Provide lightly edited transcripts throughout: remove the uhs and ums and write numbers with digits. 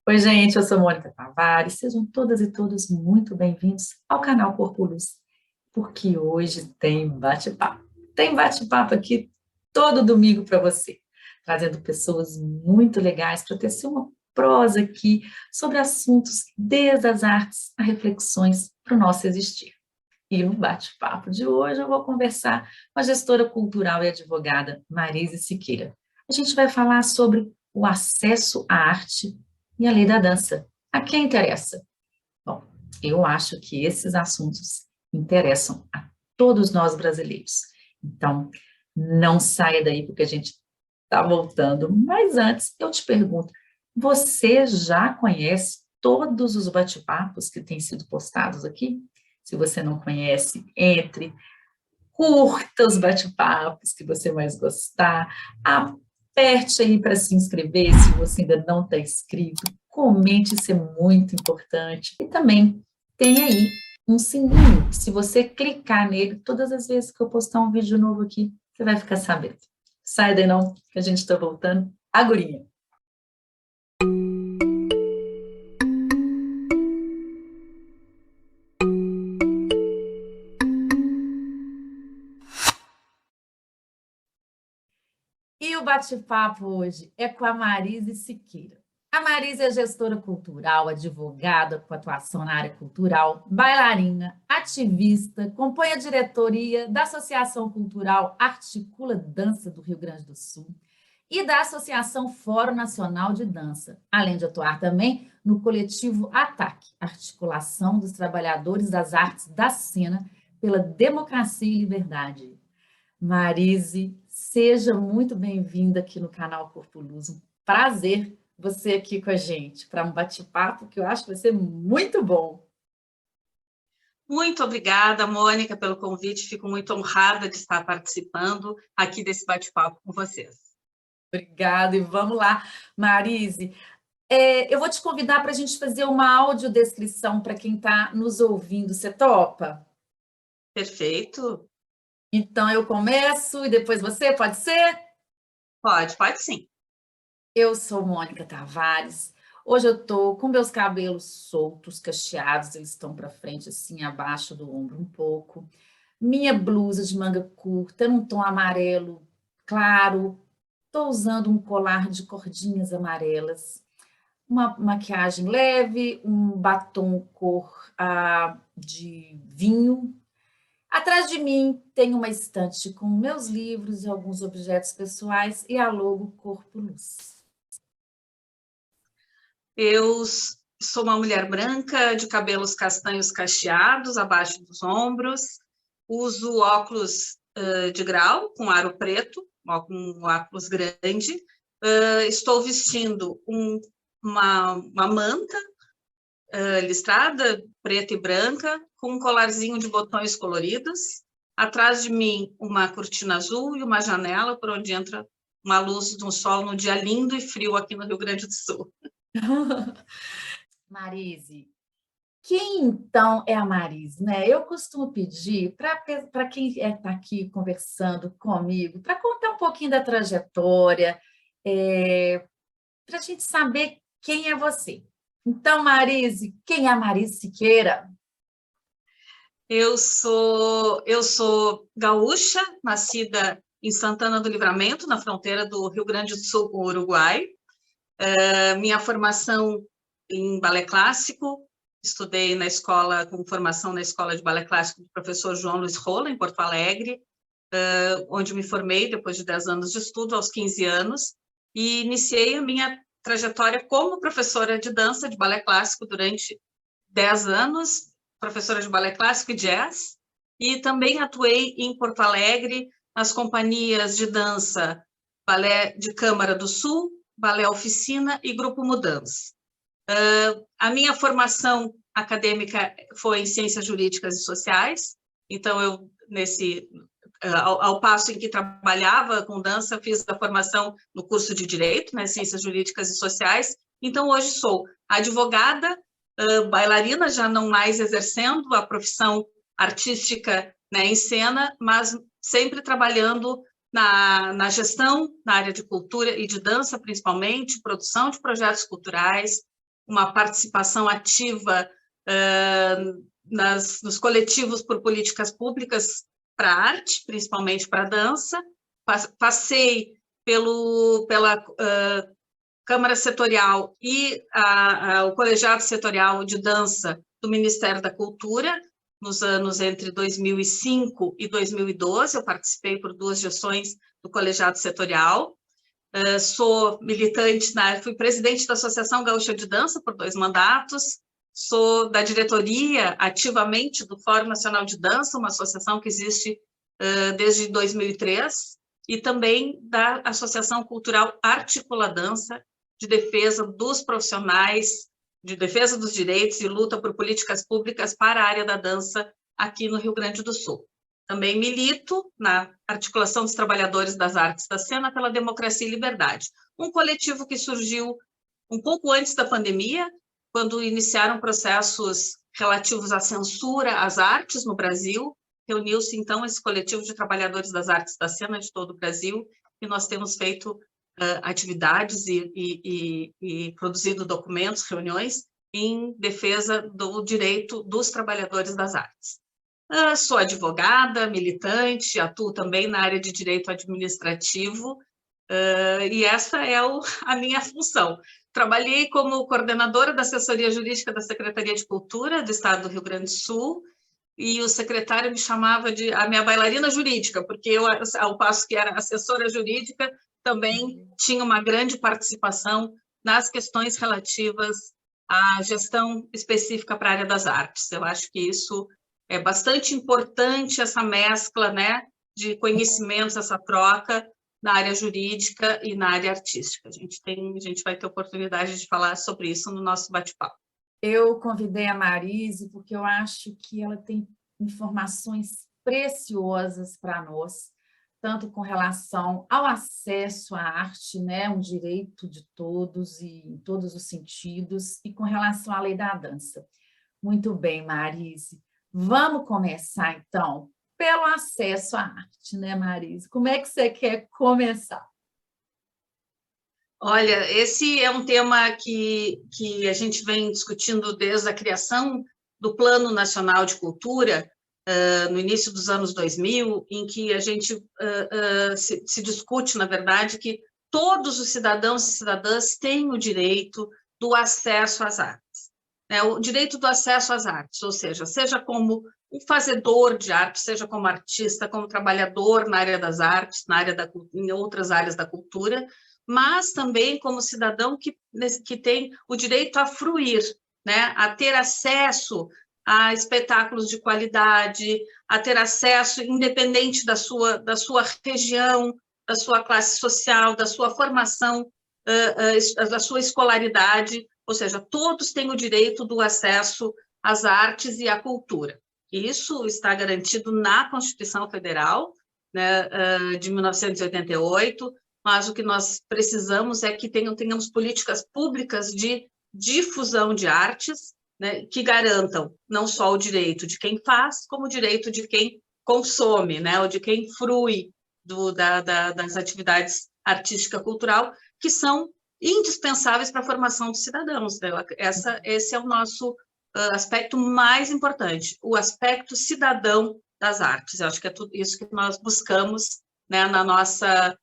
Oi, gente, eu sou Mônica Tavares. Sejam todas e todos muito bem-vindos ao canal Corpo Luz, porque hoje tem bate-papo. Tem bate-papo aqui todo domingo para você, trazendo pessoas muito legais para tecer uma prosa aqui sobre assuntos desde as artes a reflexões para o nosso existir. E no bate-papo de hoje eu vou conversar com a gestora cultural e advogada Marise Siqueira. A gente vai falar sobre o acesso à arte e a lei da dança. A quem interessa? Bom, eu acho que esses assuntos interessam a todos nós brasileiros. Então, não saia daí porque a gente está voltando. Mas antes, eu te pergunto, você já conhece todos os bate-papos que têm sido postados aqui? Se você não conhece, entre, curta os bate-papos que você mais gostar, aperte aí para se inscrever se você ainda não está inscrito, comente, isso é muito importante. E também tem aí um sininho, se você clicar nele, todas as vezes que eu postar um vídeo novo aqui, você vai ficar sabendo. Sai daí não, que a gente está voltando agorinha. E o bate-papo hoje é com a Marise Siqueira. A Marise é gestora cultural, advogada com atuação na área cultural, bailarina, ativista, compõe a diretoria da Associação Cultural Articula Dança do Rio Grande do Sul e da Associação Fórum Nacional de Dança, além de atuar também no coletivo ATAC, Articulação dos Trabalhadores das Artes da Cena pela Democracia e Liberdade. Marise, seja muito bem-vinda aqui no canal Corpo Luz. Um prazer você aqui com a gente para um bate-papo que eu acho que vai ser muito bom. Muito obrigada, Mônica, pelo convite. Fico muito honrada de estar participando aqui desse bate-papo com vocês. Obrigada, e vamos lá, Marise. Eu vou te convidar para a gente fazer uma audiodescrição para quem está nos ouvindo. Você topa? Perfeito. Então, eu começo e depois você, pode ser? Pode sim. Eu sou Mônica Tavares. Hoje eu estou com meus cabelos soltos, cacheados, eles estão para frente, assim, abaixo do ombro um pouco. Minha blusa de manga curta, num tom amarelo claro. Estou usando um colar de cordinhas amarelas, uma maquiagem leve, um batom cor de vinho. Atrás de mim tem uma estante com meus livros e alguns objetos pessoais e a logo Corpo Luz. Eu sou uma mulher branca, de cabelos castanhos cacheados, abaixo dos ombros. Uso óculos de grau, com aro preto, um óculos grande. Estou vestindo uma manta listrada, preta e branca, com um colarzinho de botões coloridos. Atrás de mim, uma cortina azul e uma janela por onde entra uma luz do sol no dia lindo e frio aqui no Rio Grande do Sul. Marise, quem então é a Marise, né? Eu costumo pedir para quem está aqui conversando comigo, para contar um pouquinho da trajetória, para a gente saber quem é você. Então, Marise, quem é a Marise Siqueira? Eu sou gaúcha, nascida em Santana do Livramento, na fronteira do Rio Grande do Sul com o Uruguai. Minha formação em balé clássico, estudei na escola, com formação na Escola de Balé Clássico do professor João Luiz Rola, em Porto Alegre, onde me formei depois de 10 anos de estudo, aos 15 anos, e iniciei a minha trajetória como professora de dança de balé clássico durante 10 anos, professora de balé clássico e jazz, e também atuei em Porto Alegre nas companhias de dança Balé de Câmara do Sul, Balé Oficina e Grupo Mudança. A minha formação acadêmica foi em Ciências Jurídicas e Sociais, então eu, ao passo em que trabalhava com dança, fiz a formação no curso de Direito, né, Ciências Jurídicas e Sociais, então hoje sou advogada, bailarina, já não mais exercendo a profissão artística, né, em cena, mas sempre trabalhando na gestão, na área de cultura e de dança, principalmente, produção de projetos culturais, uma participação ativa nos coletivos por políticas públicas para a arte, principalmente para a dança. Passei pela Câmara Setorial e o Colegiado Setorial de Dança do Ministério da Cultura, nos anos entre 2005 e 2012, eu participei por 2 gestões do Colegiado Setorial. Sou militante, fui presidente da Associação Gaúcha de Dança por 2 mandatos, sou da diretoria ativamente do Fórum Nacional de Dança, uma associação que existe desde 2003, e também da Associação Cultural Articula Dança, de defesa dos profissionais, de defesa dos direitos e luta por políticas públicas para a área da dança aqui no Rio Grande do Sul. Também milito na Articulação dos Trabalhadores das Artes da Cena pela Democracia e Liberdade, um coletivo que surgiu um pouco antes da pandemia, quando iniciaram processos relativos à censura às artes no Brasil. Reuniu-se, então, esse coletivo de trabalhadores das artes da cena de todo o Brasil, e nós temos feito atividades e produzido documentos, reuniões, em defesa do direito dos trabalhadores das artes. Sou advogada, militante, atuo também na área de direito administrativo, e essa é a minha função. Trabalhei como coordenadora da assessoria jurídica da Secretaria de Cultura do Estado do Rio Grande do Sul, e o secretário me chamava de a minha bailarina jurídica, porque eu, ao passo que era assessora jurídica, também tinha uma grande participação nas questões relativas à gestão específica para a área das artes. Eu acho que isso é bastante importante, essa mescla, né, de conhecimentos, essa troca na área jurídica e na área artística. A gente vai ter oportunidade de falar sobre isso no nosso bate-papo. Eu convidei a Marise porque eu acho que ela tem informações preciosas para nós, tanto com relação ao acesso à arte, né, um direito de todos e em todos os sentidos, e com relação à lei da dança. Muito bem, Marise. Vamos começar, então, pelo acesso à arte, né, Marise? Como é que você quer começar? Olha, esse é um tema que a gente vem discutindo desde a criação do Plano Nacional de Cultura, no início dos anos 2000, em que a gente se discute, na verdade, que todos os cidadãos e cidadãs têm o direito do acesso às artes. O direito do acesso às artes, ou seja como um fazedor de arte, seja como artista, como trabalhador na área das artes, em outras áreas da cultura, mas também como cidadão que tem o direito a fruir, né, a ter acesso a espetáculos de qualidade, a ter acesso, independente da sua região, da sua classe social, da sua formação, da sua escolaridade, ou seja, todos têm o direito do acesso às artes e à cultura. Isso está garantido na Constituição Federal, né, de 1988, mas o que nós precisamos é que tenhamos políticas públicas de difusão de artes, né, que garantam não só o direito de quem faz, como o direito de quem consome, né, ou de quem frui das atividades artística-cultural, que são indispensáveis para a formação dos cidadãos. Né? Esse é o nosso aspecto mais importante, o aspecto cidadão das artes. Eu acho que é tudo isso que nós buscamos, né, na nossa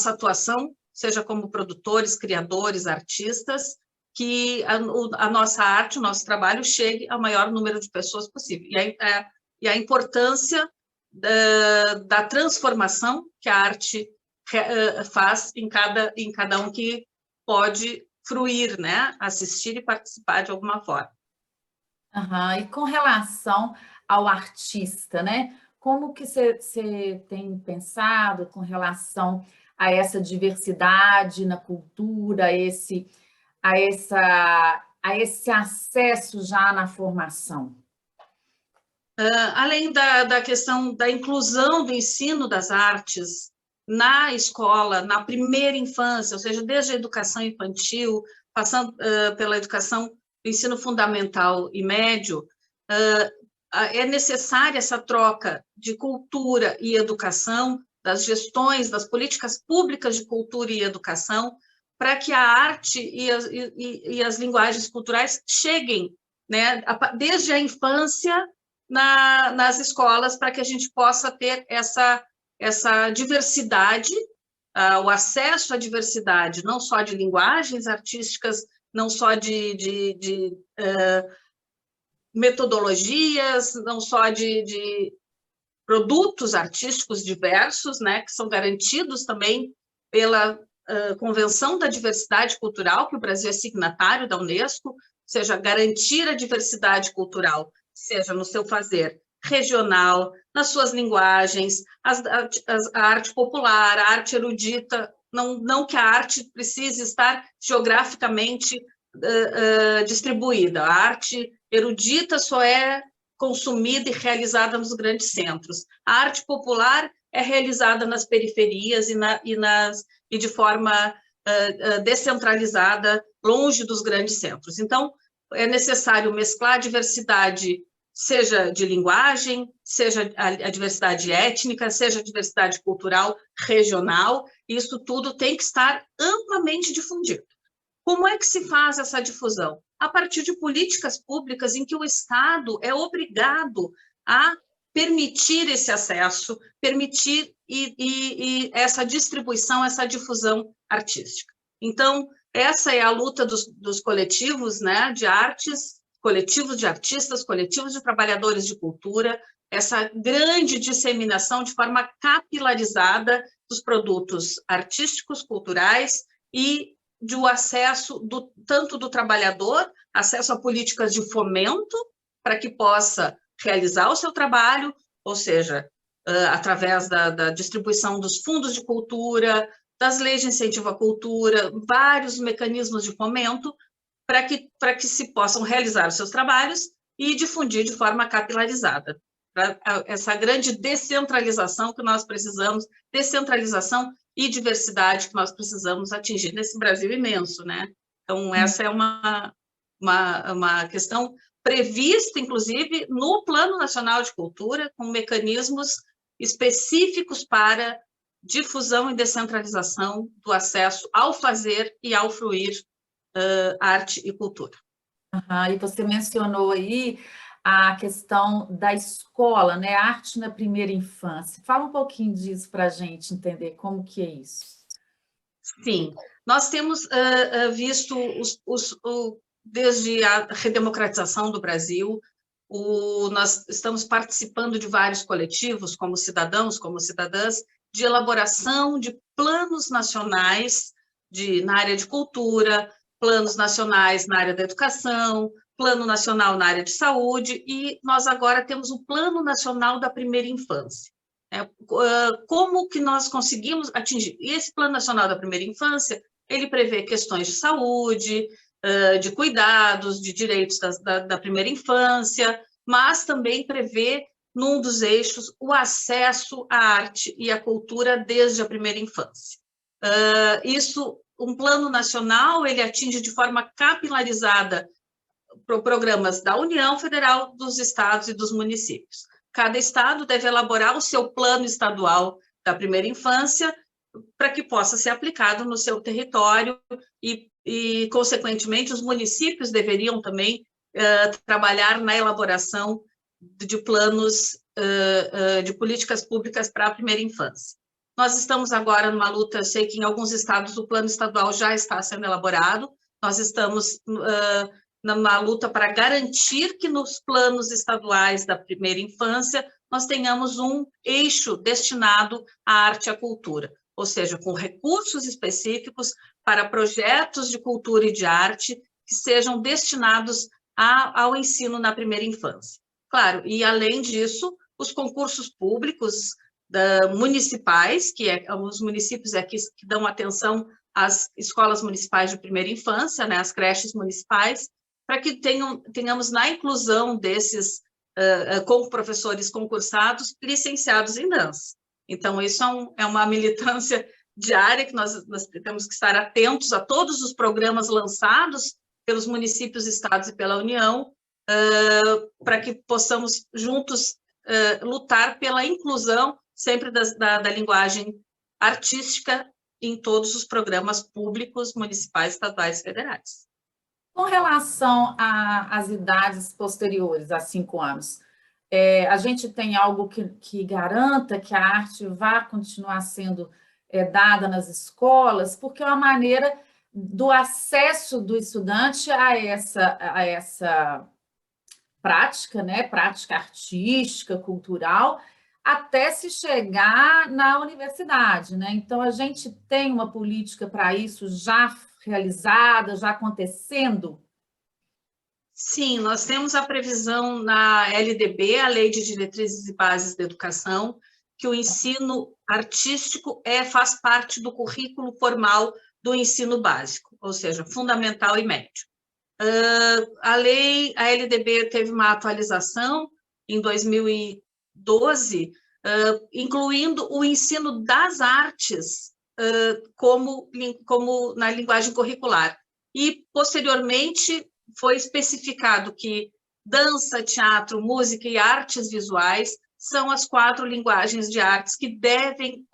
atuação, seja como produtores, criadores, artistas, que a nossa arte, o nosso trabalho chegue ao maior número de pessoas possível. E a importância da transformação que a arte faz em cada um que pode fruir, né? Assistir e participar de alguma forma. E com relação ao artista, né? Como que você tem pensado com relação a essa diversidade na cultura, a esse acesso já na formação? Além da questão da inclusão do ensino das artes na escola, na primeira infância, ou seja, desde a educação infantil, passando pela educação do ensino fundamental e médio, é necessária essa troca de cultura e educação, das gestões, das políticas públicas de cultura e educação, para que a arte e as linguagens culturais cheguem, né, desde a infância nas escolas, para que a gente possa ter essa diversidade, o acesso à diversidade, não só de linguagens artísticas, não só de metodologias, não só de produtos artísticos diversos, né, que são garantidos também pela Convenção da Diversidade Cultural, que o Brasil é signatário da Unesco, ou seja, garantir a diversidade cultural, seja no seu fazer regional, nas suas linguagens, a arte popular, a arte erudita, não que a arte precise estar geograficamente distribuída, a arte erudita só é consumida e realizada nos grandes centros. A arte popular é realizada nas periferias e de forma descentralizada, longe dos grandes centros. Então, é necessário mesclar a diversidade, seja de linguagem, seja a diversidade étnica, seja a diversidade cultural regional, isso tudo tem que estar amplamente difundido. Como é que se faz essa difusão? A partir de políticas públicas em que o Estado é obrigado a permitir esse acesso, permitir e essa distribuição, essa difusão artística. Então, essa é a luta dos coletivos, né, de artes, coletivos de artistas, coletivos de trabalhadores de cultura, essa grande disseminação de forma capilarizada dos produtos artísticos, culturais e do acesso tanto do trabalhador, acesso a políticas de fomento para que possa realizar o seu trabalho, ou seja, através da distribuição dos fundos de cultura, das leis de incentivo à cultura, vários mecanismos de fomento para que se possam realizar os seus trabalhos e difundir de forma capilarizada. Essa grande descentralização que nós precisamos, descentralização e diversidade que nós precisamos atingir nesse Brasil imenso, né? Então, essa é uma questão prevista, inclusive, no Plano Nacional de Cultura, com mecanismos específicos para difusão e descentralização do acesso ao fazer e ao fruir arte e cultura. E você mencionou aí a questão da escola, né? Arte na primeira infância. Fala um pouquinho disso para a gente entender como que é isso. Sim, nós temos visto desde a redemocratização do Brasil, nós estamos participando de vários coletivos, como cidadãos, como cidadãs, de elaboração de planos nacionais na área de cultura, planos nacionais na área da educação, plano nacional na área de saúde, e nós agora temos o Plano Nacional da Primeira Infância. Como que nós conseguimos atingir? E esse Plano Nacional da Primeira Infância, ele prevê questões de saúde, de cuidados, de direitos da primeira infância, mas também prevê, num dos eixos, o acesso à arte e à cultura desde a primeira infância. Um plano nacional, ele atinge de forma capilarizada programas da União Federal, dos estados e dos municípios. Cada estado deve elaborar o seu plano estadual da primeira infância para que possa ser aplicado no seu território e, consequentemente, os municípios deveriam também trabalhar na elaboração de planos de políticas públicas para a primeira infância. Nós estamos agora numa luta, eu sei que em alguns estados o plano estadual já está sendo elaborado, nós estamos numa luta para garantir que nos planos estaduais da primeira infância nós tenhamos um eixo destinado à arte e à cultura, ou seja, com recursos específicos para projetos de cultura e de arte que sejam destinados ao ensino na primeira infância. Claro, e além disso, os concursos públicos municipais, os municípios aqui que dão atenção às escolas municipais de primeira infância, né, as creches municipais, para que tenhamos na inclusão desses, com professores concursados, licenciados em dança. Então, isso é uma militância diária que nós temos que estar atentos a todos os programas lançados pelos municípios, estados e pela União, para que possamos juntos lutar pela inclusão sempre da linguagem artística em todos os programas públicos, municipais, estaduais e federais. Com relação às idades posteriores, a 5 anos, a gente tem algo que garanta que a arte vá continuar sendo dada nas escolas, porque é uma maneira do acesso do estudante a essa prática, né? Prática artística, cultural, até se chegar na universidade, né? Então, a gente tem uma política para isso já realizada, já acontecendo. Sim, nós temos a previsão na LDB, a Lei de Diretrizes e Bases da Educação, que o ensino artístico faz parte do currículo formal do ensino básico, ou seja, fundamental e médio. A LDB teve uma atualização em 2012, incluindo o ensino das artes como na linguagem curricular. E, posteriormente, foi especificado que dança, teatro, música e artes visuais são as 4 linguagens de artes que devem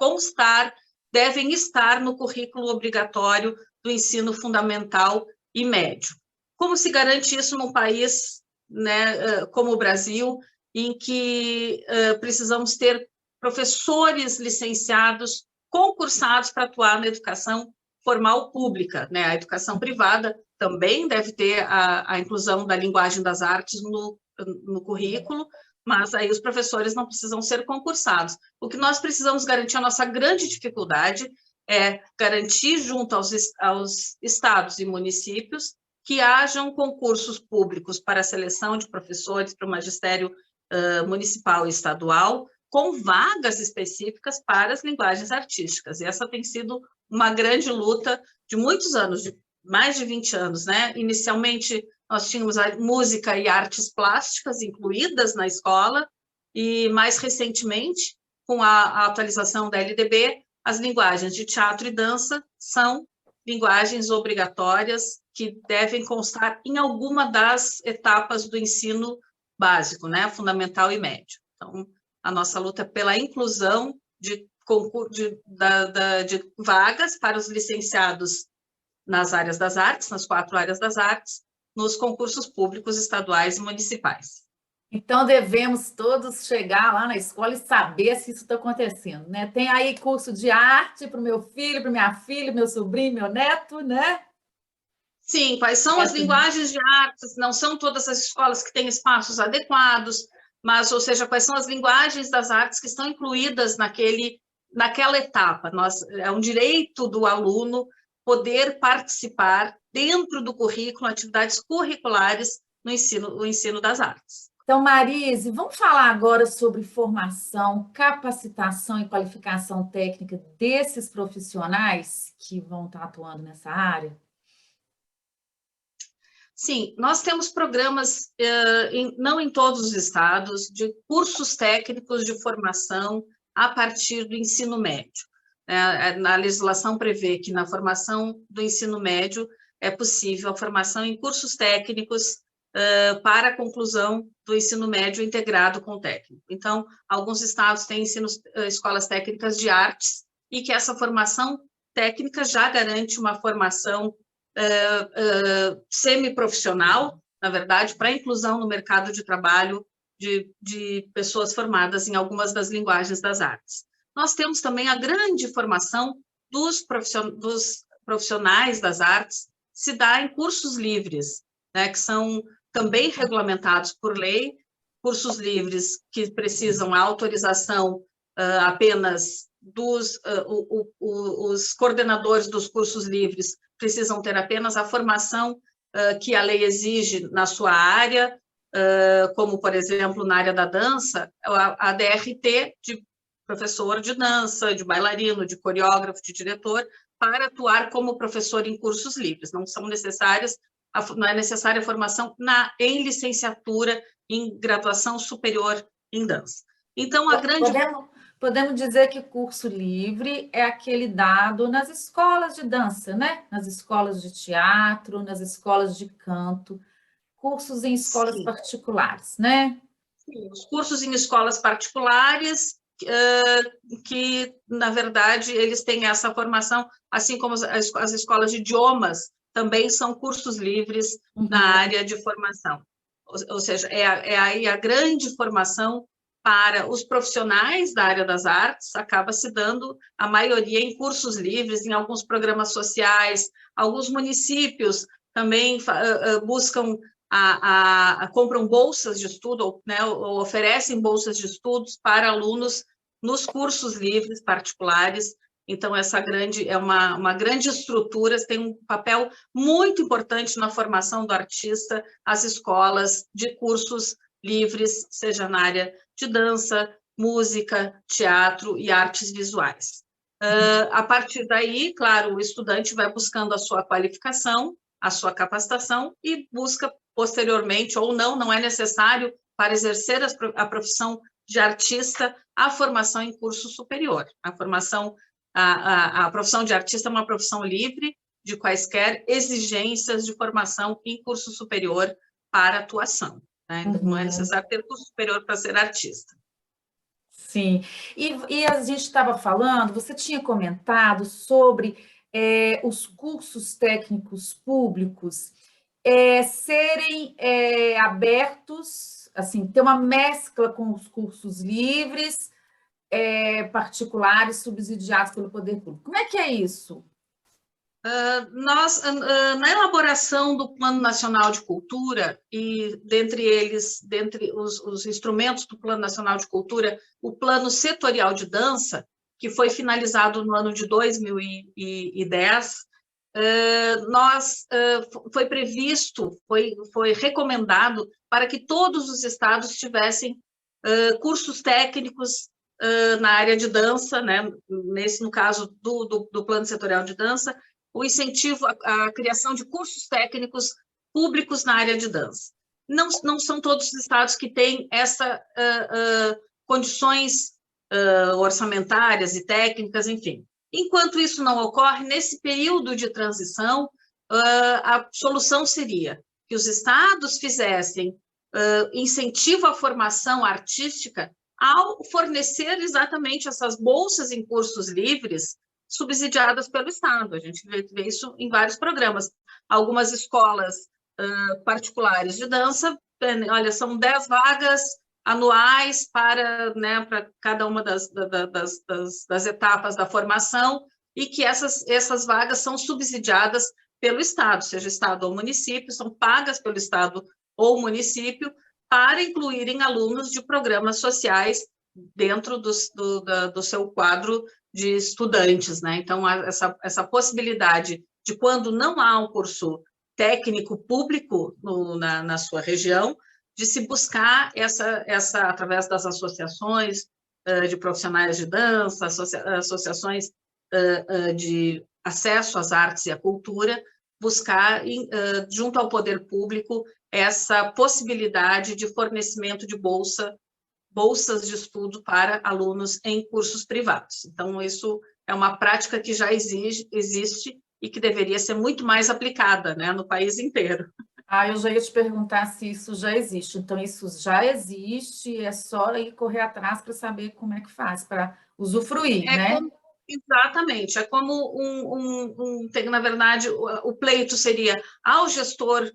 estar no currículo obrigatório do ensino fundamental e médio. Como se garante isso num país, né, como o Brasil, em que precisamos ter professores licenciados, concursados para atuar na educação formal pública, né? A educação privada também deve ter a inclusão da linguagem das artes no currículo, mas aí os professores não precisam ser concursados. O que nós precisamos garantir, a nossa grande dificuldade, é garantir junto aos estados e municípios que hajam concursos públicos para a seleção de professores para o magistério municipal e estadual, com vagas específicas para as linguagens artísticas. E essa tem sido uma grande luta de muitos anos, de mais de 20 anos, né? Inicialmente, nós tínhamos a música e artes plásticas incluídas na escola, e mais recentemente, com a atualização da LDB, as linguagens de teatro e dança são linguagens obrigatórias que devem constar em alguma das etapas do ensino básico, né? Fundamental e médio. Então, a nossa luta é pela inclusão de vagas para os licenciados nas áreas das artes, nas 4 áreas das artes, nos concursos públicos estaduais e municipais. Então, devemos todos chegar lá na escola e saber se isso está acontecendo, né? Tem aí curso de arte para o meu filho, para minha filha, meu sobrinho, meu neto, né? Sim, quais são as linguagens de artes? Não são todas as escolas que têm espaços adequados, mas, ou seja, quais são as linguagens das artes que estão incluídas naquela etapa? É um direito do aluno poder participar dentro do currículo, atividades curriculares no ensino das artes. Então, Marise, vamos falar agora sobre formação, capacitação e qualificação técnica desses profissionais que vão estar atuando nessa área? Sim, nós temos programas, não em todos os estados, de cursos técnicos de formação a partir do ensino médio. Na legislação prevê que na formação do ensino médio é possível a formação em cursos técnicos para a conclusão do ensino médio integrado com o técnico. Então, alguns estados têm escolas técnicas de artes e que essa formação técnica já garante uma formação semiprofissional, na verdade, para a inclusão no mercado de trabalho de pessoas formadas em algumas das linguagens das artes. Nós temos também a grande formação dos profissionais das artes, se dá em cursos livres, né, que são também regulamentados por lei, cursos livres que precisam a autorização apenas os coordenadores dos cursos livres precisam ter apenas a formação que a lei exige na sua área, como, por exemplo, na área da dança, a DRT de professor de dança, de bailarino, de coreógrafo, de diretor, para atuar como professor em cursos livres. Não é necessária a formação em licenciatura, em graduação superior em dança. Então, Podemos dizer que curso livre é aquele dado nas escolas de dança, né? Nas escolas de teatro, nas escolas de canto, cursos em escolas particulares, né? Sim, os cursos em escolas particulares que, na verdade, eles têm essa formação, assim como as escolas de idiomas também são cursos livres na área de formação. Ou seja, é aí a grande formação para os profissionais da área das artes, acaba se dando a maioria em cursos livres, em alguns programas sociais, alguns municípios também buscam compram bolsas de estudo, né, ou oferecem bolsas de estudos para alunos nos cursos livres particulares. Então, essa é uma grande estrutura, tem um papel muito importante na formação do artista, as escolas de cursos livres, seja na área de dança, música, teatro e artes visuais. A partir daí, claro, o estudante vai buscando a sua qualificação, a sua capacitação e busca posteriormente, ou não é necessário para exercer a profissão de artista, a formação em curso superior. A profissão de artista é uma profissão livre de quaisquer exigências de formação em curso superior para atuação, né? Então, não é necessário ter curso superior para ser artista. Sim, e a gente estava falando, você tinha comentado sobre os cursos técnicos públicos serem abertos, assim, ter uma mescla com os cursos livres, particulares, subsidiados pelo poder público. Como é que é isso? Nós, na elaboração do Plano Nacional de Cultura, e dentre os instrumentos do Plano Nacional de Cultura, o Plano Setorial de Dança, que foi finalizado no ano de 2010, foi previsto, foi recomendado para que todos os estados tivessem cursos técnicos na área de dança, né? No caso do Plano Setorial de Dança, o incentivo à criação de cursos técnicos públicos na área de dança. Não são todos os estados que têm essas condições orçamentárias e técnicas, enfim. Enquanto isso não ocorre, nesse período de transição, a solução seria que os estados fizessem incentivo à formação artística ao fornecer exatamente essas bolsas em cursos livres subsidiadas pelo Estado. A gente vê isso em vários programas. Algumas escolas particulares de dança, olha, são 10 vagas anuais para cada uma das etapas da formação, e que essas vagas são subsidiadas pelo Estado, seja Estado ou município, são pagas pelo Estado ou município para incluírem alunos de programas sociais dentro do seu quadro de estudantes, né? Então, essa possibilidade de, quando não há um curso técnico público na sua região, de se buscar através das associações de profissionais de dança, associações de acesso às artes e à cultura, buscar, junto ao poder público, essa possibilidade de fornecimento de bolsas de estudo para alunos em cursos privados. Então, isso é uma prática que já existe e que deveria ser muito mais aplicada, né, no país inteiro. Eu já ia te perguntar se isso já existe. Então, isso já existe, é só ir correr atrás para saber como é que faz, para usufruir, né? Exatamente. É como na verdade, o pleito seria ao gestor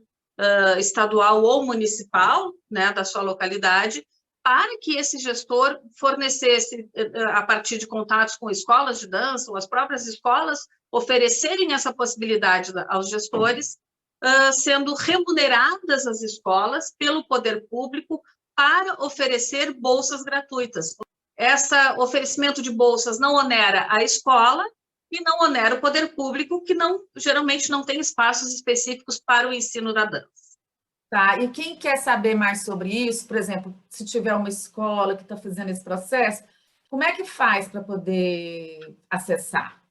estadual ou municipal, né, da sua localidade, para que esse gestor fornecesse, a partir de contatos com escolas de dança, ou as próprias escolas, oferecerem essa possibilidade aos gestores, sendo remuneradas as escolas pelo poder público para oferecer bolsas gratuitas. Esse oferecimento de bolsas não onera a escola e não onera o poder público, que geralmente não tem espaços específicos para o ensino da dança. Tá, e quem quer saber mais sobre isso, por exemplo, se tiver uma escola que está fazendo esse processo, como é que faz para poder acessar?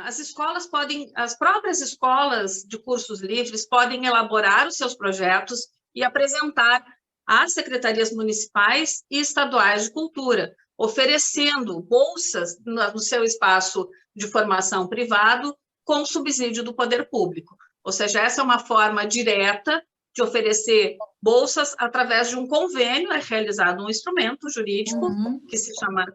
As próprias escolas de cursos livres podem elaborar os seus projetos e apresentar às secretarias municipais e estaduais de cultura, oferecendo bolsas no seu espaço de formação privado com subsídio do poder público. Ou seja, essa é uma forma direta de oferecer bolsas através de um convênio, é realizado um instrumento jurídico que se chama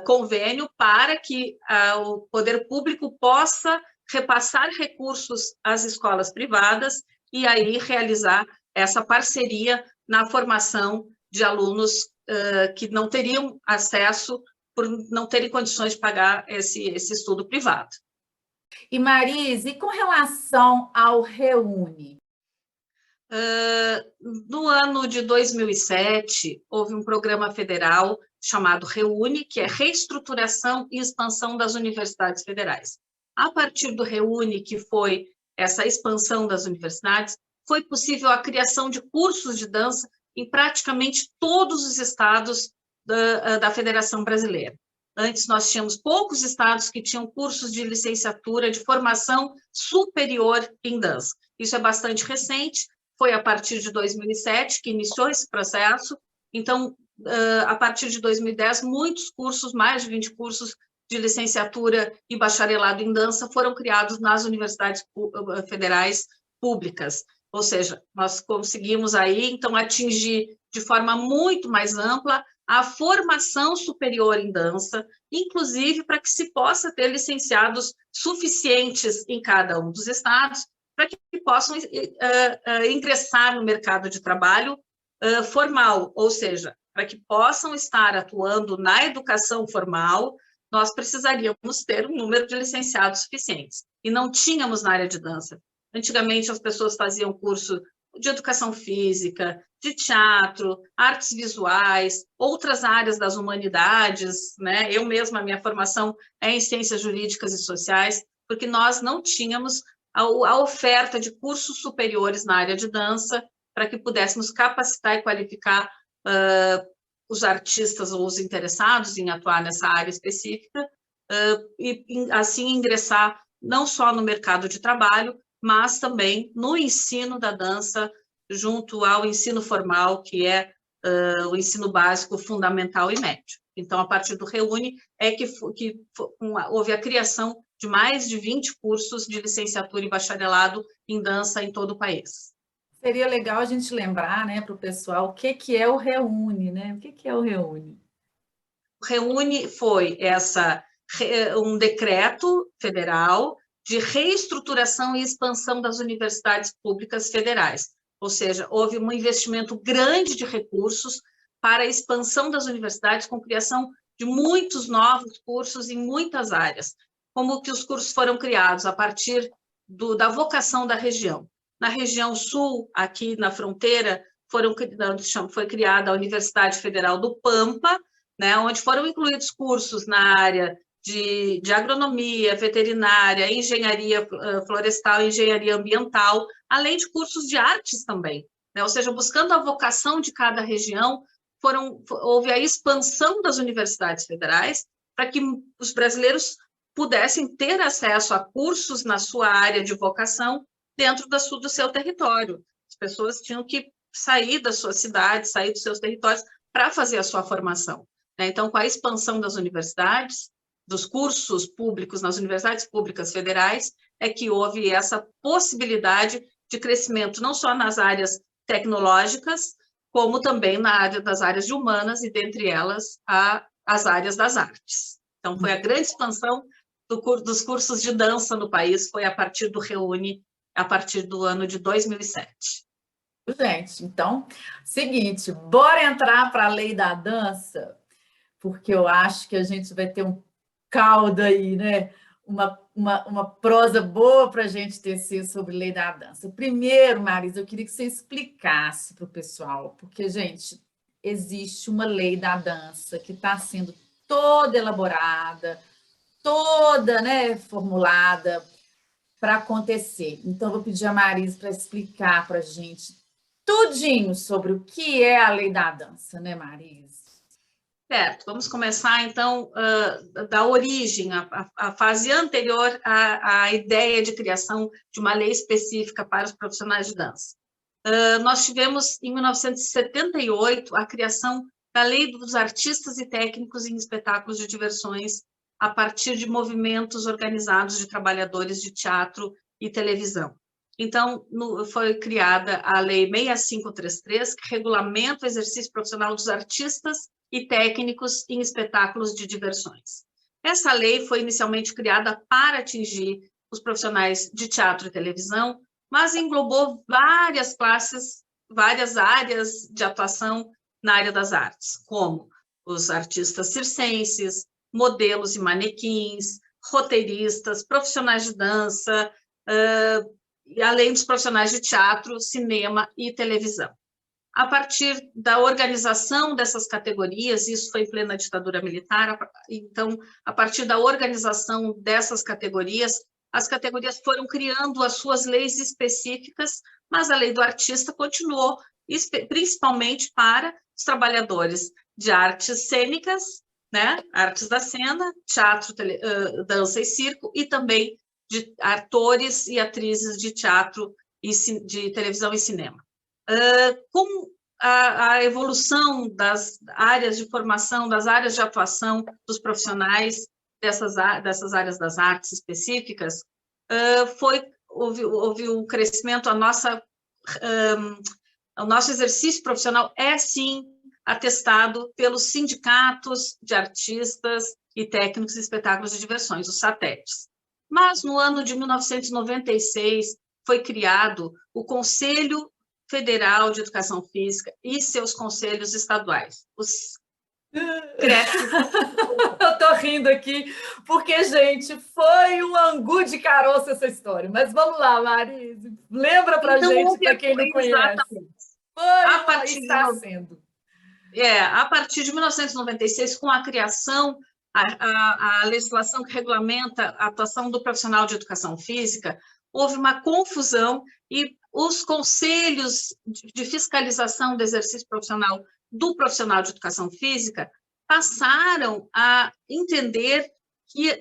convênio, para que o poder público possa repassar recursos às escolas privadas e aí realizar essa parceria na formação de alunos que não teriam acesso por não terem condições de pagar esse estudo privado. E, Marise, e com relação ao REUNE? No ano de 2007, houve um programa federal chamado REUNE, que é Reestruturação e Expansão das Universidades Federais. A partir do REUNE, que foi essa expansão das universidades, foi possível a criação de cursos de dança em praticamente todos os estados da Federação Brasileira. Antes, nós tínhamos poucos estados que tinham cursos de licenciatura, de formação superior em dança. Isso é bastante recente, foi a partir de 2007 que iniciou esse processo. Então, a partir de 2010, muitos cursos, mais de 20 cursos de licenciatura e bacharelado em dança foram criados nas universidades federais públicas. Ou seja, nós conseguimos aí, então, atingir de forma muito mais ampla a formação superior em dança, inclusive para que se possa ter licenciados suficientes em cada um dos estados, para que possam ingressar no mercado de trabalho formal, ou seja, para que possam estar atuando na educação formal, nós precisaríamos ter um número de licenciados suficientes. E não tínhamos na área de dança. Antigamente, as pessoas faziam curso de educação física, de teatro, artes visuais, outras áreas das humanidades, né? Eu mesma, a minha formação é em ciências jurídicas e sociais, porque nós não tínhamos a oferta de cursos superiores na área de dança para que pudéssemos capacitar e qualificar os artistas ou os interessados em atuar nessa área específica e assim ingressar não só no mercado de trabalho, mas também no ensino da dança junto ao ensino formal, que é o ensino básico, fundamental e médio. Então, a partir do REUNE é que houve a criação de mais de 20 cursos de licenciatura e bacharelado em dança em todo o país. Seria legal a gente lembrar, né, para o pessoal o que é o REUNE, né? O que é o REUNE? O REUNE foi um decreto federal de reestruturação e expansão das universidades públicas federais. Ou seja, houve um investimento grande de recursos para a expansão das universidades com criação de muitos novos cursos em muitas áreas, como que os cursos foram criados a partir da vocação da região. Na região sul, aqui na fronteira, foi criada a Universidade Federal do Pampa, né, onde foram incluídos cursos na área de agronomia, veterinária, engenharia florestal, engenharia ambiental, além de cursos de artes também, né? Ou seja, buscando a vocação de cada região, houve a expansão das universidades federais para que os brasileiros pudessem ter acesso a cursos na sua área de vocação dentro do seu território. As pessoas tinham que sair da sua cidade, sair dos seus territórios para fazer a sua formação, né? Então, com a expansão das universidades, dos cursos públicos nas universidades públicas federais, é que houve essa possibilidade de crescimento, não só nas áreas tecnológicas, como também das áreas de humanas, e dentre elas as áreas das artes. Então, foi a grande expansão dos cursos de dança no país, foi a partir do REUNE, a partir do ano de 2007. Gente, então, seguinte, bora entrar para a lei da dança, porque eu acho que a gente vai ter um caldo aí, né? Uma prosa boa para a gente tecer sobre lei da dança. Primeiro, Marisa, eu queria que você explicasse para o pessoal, porque, gente, existe uma lei da dança que está sendo toda elaborada, toda, né, formulada para acontecer. Então, eu vou pedir a Marisa para explicar para a gente tudinho sobre o que é a lei da dança, né, Marisa? Certo, vamos começar, então, da origem, a fase anterior à ideia de criação de uma lei específica para os profissionais de dança. Nós tivemos, em 1978, a criação da Lei dos Artistas e Técnicos em Espetáculos de Diversões, a partir de movimentos organizados de trabalhadores de teatro e televisão. Então, foi criada a Lei 6533, que regulamenta o exercício profissional dos artistas e técnicos em espetáculos de diversões. Essa lei foi inicialmente criada para atingir os profissionais de teatro e televisão, mas englobou várias classes, várias áreas de atuação na área das artes, como os artistas circenses, modelos e manequins, roteiristas, profissionais de dança, além dos profissionais de teatro, cinema e televisão. A partir da organização dessas categorias, isso foi em plena ditadura militar, então, a partir da organização dessas categorias, as categorias foram criando as suas leis específicas, mas a lei do artista continuou, principalmente para os trabalhadores de artes cênicas, né, artes da cena, teatro, dança e circo, e também de atores e atrizes de teatro, e de televisão e cinema. Com a evolução das áreas de formação, das áreas de atuação dos profissionais dessas áreas das artes específicas, houve um crescimento, o nosso exercício profissional é, sim, atestado pelos sindicatos de artistas e técnicos de espetáculos de diversões, os SATEDs. Mas, no ano de 1996, foi criado o Conselho Federal de Educação Física e seus conselhos estaduais, os CREF. Eu estou rindo aqui, porque, gente, foi um angu de caroço essa história. Mas vamos lá, Marise, lembra para gente, para quem não conhece. Exatamente. Está sendo. A partir de 1996, com a criação, a legislação que regulamenta a atuação do profissional de educação física, houve uma confusão e os conselhos de fiscalização do exercício profissional do profissional de educação física passaram a entender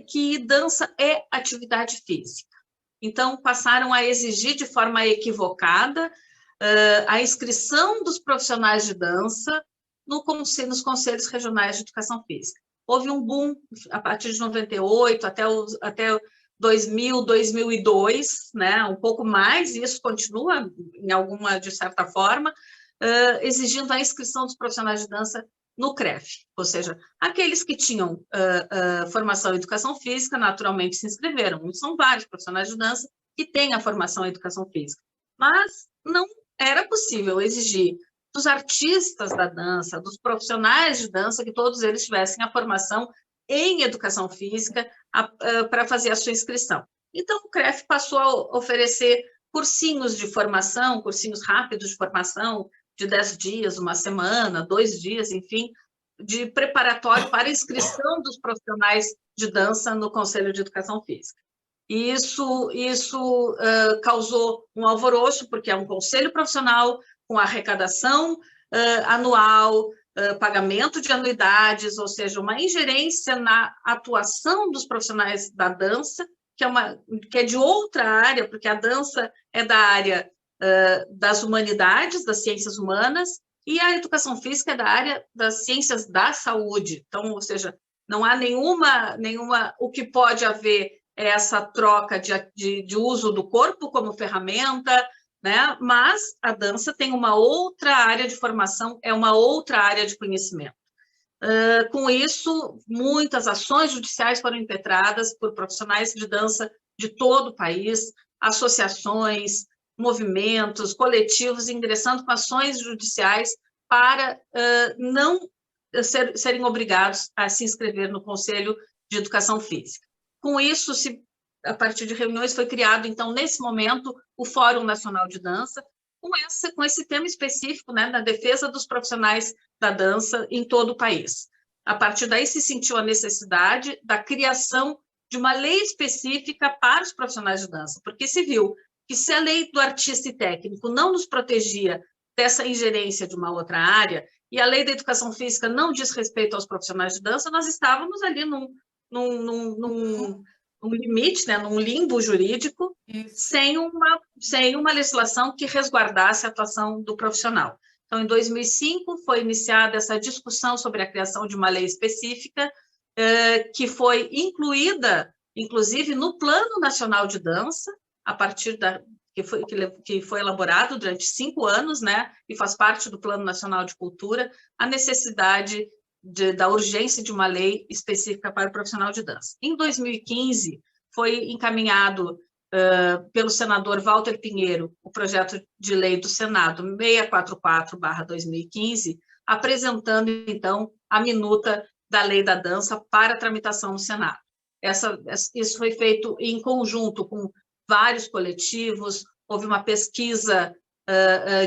que dança é atividade física. Então, passaram a exigir de forma equivocada a inscrição dos profissionais de dança nos conselhos regionais de educação física. Houve um boom a partir de 98 até 2000, 2002, né, um pouco mais, e isso continua, de certa forma, exigindo a inscrição dos profissionais de dança no CREF, ou seja, aqueles que tinham formação em educação física, naturalmente se inscreveram. São vários profissionais de dança que têm a formação em educação física, mas não era possível exigir dos artistas da dança, dos profissionais de dança, que todos eles tivessem a formação em educação física para fazer a sua inscrição. Então, o CREF passou a oferecer cursinhos de formação, cursinhos rápidos de formação, de 10 dias, uma semana, 2 dias, enfim, de preparatório para a inscrição dos profissionais de dança no Conselho de Educação Física. E isso causou um alvoroço, porque é um conselho profissional com arrecadação anual, pagamento de anuidades, ou seja, uma ingerência na atuação dos profissionais da dança, que é de outra área, porque a dança é da área das humanidades, das ciências humanas, e a educação física é da área das ciências da saúde. Então, ou seja, não há nenhuma o que pode haver é essa troca de uso do corpo como ferramenta, né? Mas a dança tem uma outra área de formação, é uma outra área de conhecimento. Com isso, muitas ações judiciais foram impetradas por profissionais de dança de todo o país, associações, movimentos, coletivos, ingressando com ações judiciais para não serem obrigados a se inscrever no Conselho de Educação Física. Com isso, a partir de reuniões, foi criado, então, nesse momento, o Fórum Nacional de Dança, com esse tema específico, né, na defesa dos profissionais da dança em todo o país. A partir daí, se sentiu a necessidade da criação de uma lei específica para os profissionais de dança, porque se viu que se a lei do artista e técnico não nos protegia dessa ingerência de uma outra área, e a lei da educação física não diz respeito aos profissionais de dança, nós estávamos ali num limite, né, num limbo jurídico, sem uma legislação que resguardasse a atuação do profissional. Então, em 2005, foi iniciada essa discussão sobre a criação de uma lei específica, que foi incluída, inclusive, no Plano Nacional de Dança, a partir que foi elaborado durante 5 anos, né, e faz parte do Plano Nacional de Cultura, a necessidade da urgência de uma lei específica para o profissional de dança. Em 2015, foi encaminhado pelo senador Walter Pinheiro o projeto de lei do Senado 644/2015, apresentando, então, a minuta da lei da dança para tramitação no Senado. Isso foi feito em conjunto com vários coletivos, houve uma pesquisa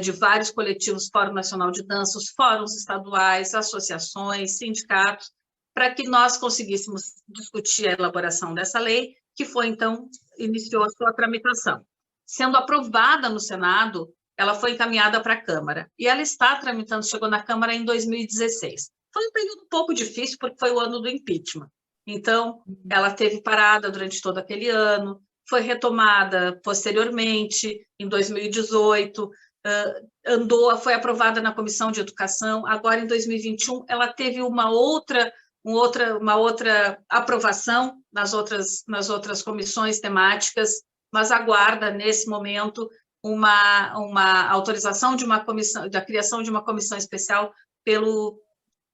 de vários coletivos, Fórum Nacional de Dança, os fóruns estaduais, associações, sindicatos, para que nós conseguíssemos discutir a elaboração dessa lei, que foi, então, iniciou a sua tramitação. Sendo aprovada no Senado, ela foi encaminhada para a Câmara, e ela está tramitando, chegou na Câmara em 2016. Foi um período um pouco difícil, porque foi o ano do impeachment. Então, ela teve parada durante todo aquele ano, foi retomada posteriormente, em 2018, foi aprovada na Comissão de Educação. Agora, em 2021, ela teve uma outra aprovação nas outras comissões temáticas, mas aguarda, nesse momento, uma autorização de uma comissão, da criação de uma comissão especial pelo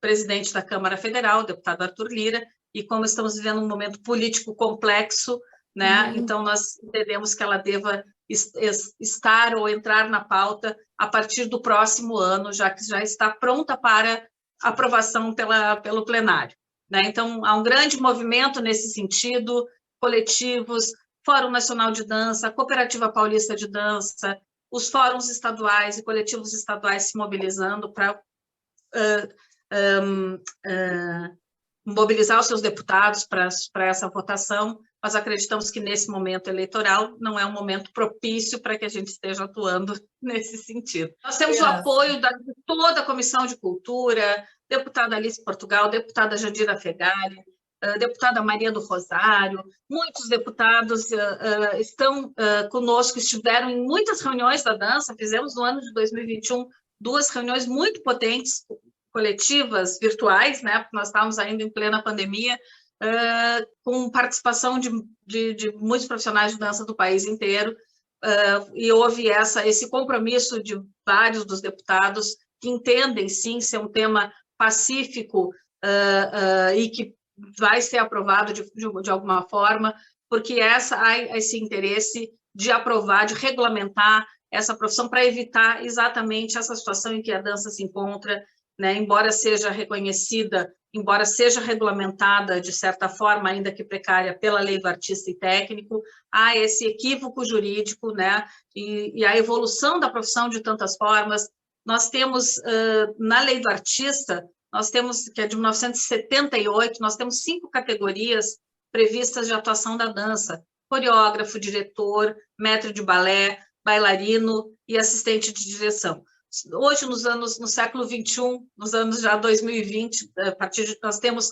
presidente da Câmara Federal, o deputado Arthur Lira, e como estamos vivendo um momento político complexo, né? Então, nós entendemos que ela deva estar ou entrar na pauta a partir do próximo ano, já que já está pronta para aprovação pelo plenário, né? Então, há um grande movimento nesse sentido, coletivos, Fórum Nacional de Dança, Cooperativa Paulista de Dança, os fóruns estaduais e coletivos estaduais se mobilizando para mobilizar os seus deputados para essa votação, mas acreditamos que nesse momento eleitoral não é um momento propício para que a gente esteja atuando nesse sentido. Nós temos o apoio de toda a Comissão de Cultura, deputada Alice Portugal, deputada Jandira Fegali, deputada Maria do Rosário, muitos deputados estão conosco, estiveram em muitas reuniões da dança, fizemos no ano de 2021 2 reuniões muito potentes, coletivas, virtuais, né, porque nós estávamos ainda em plena pandemia, com participação de muitos profissionais de dança do país inteiro, e houve esse compromisso de vários dos deputados que entendem, sim, ser um tema pacífico e que vai ser aprovado de alguma forma, porque há esse interesse de aprovar, de regulamentar essa profissão para evitar exatamente essa situação em que a dança se encontra, né? Embora seja reconhecida, embora seja regulamentada de certa forma, ainda que precária, pela lei do artista e técnico, há esse equívoco jurídico, né? E a evolução da profissão de tantas formas. Nós temos, na lei do artista, nós temos, que é de 1978, nós temos 5 categorias previstas de atuação da dança: coreógrafo, diretor, maître de balé, bailarino e assistente de direção. Hoje, no século XXI, nos anos já 2020, nós temos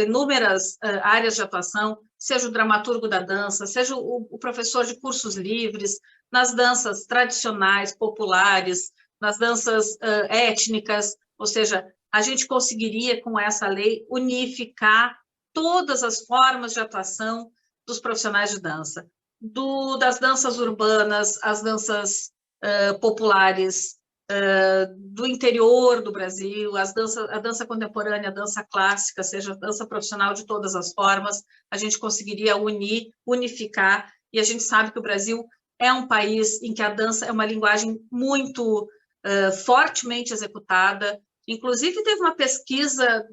inúmeras áreas de atuação, seja o dramaturgo da dança, seja o professor de cursos livres, nas danças tradicionais, populares, nas danças étnicas, ou seja, a gente conseguiria, com essa lei, unificar todas as formas de atuação dos profissionais de dança, das danças urbanas, as danças populares do interior do Brasil, a dança contemporânea, a dança clássica, seja a dança profissional de todas as formas, a gente conseguiria unificar, e a gente sabe que o Brasil é um país em que a dança é uma linguagem muito fortemente executada. Inclusive, teve uma pesquisa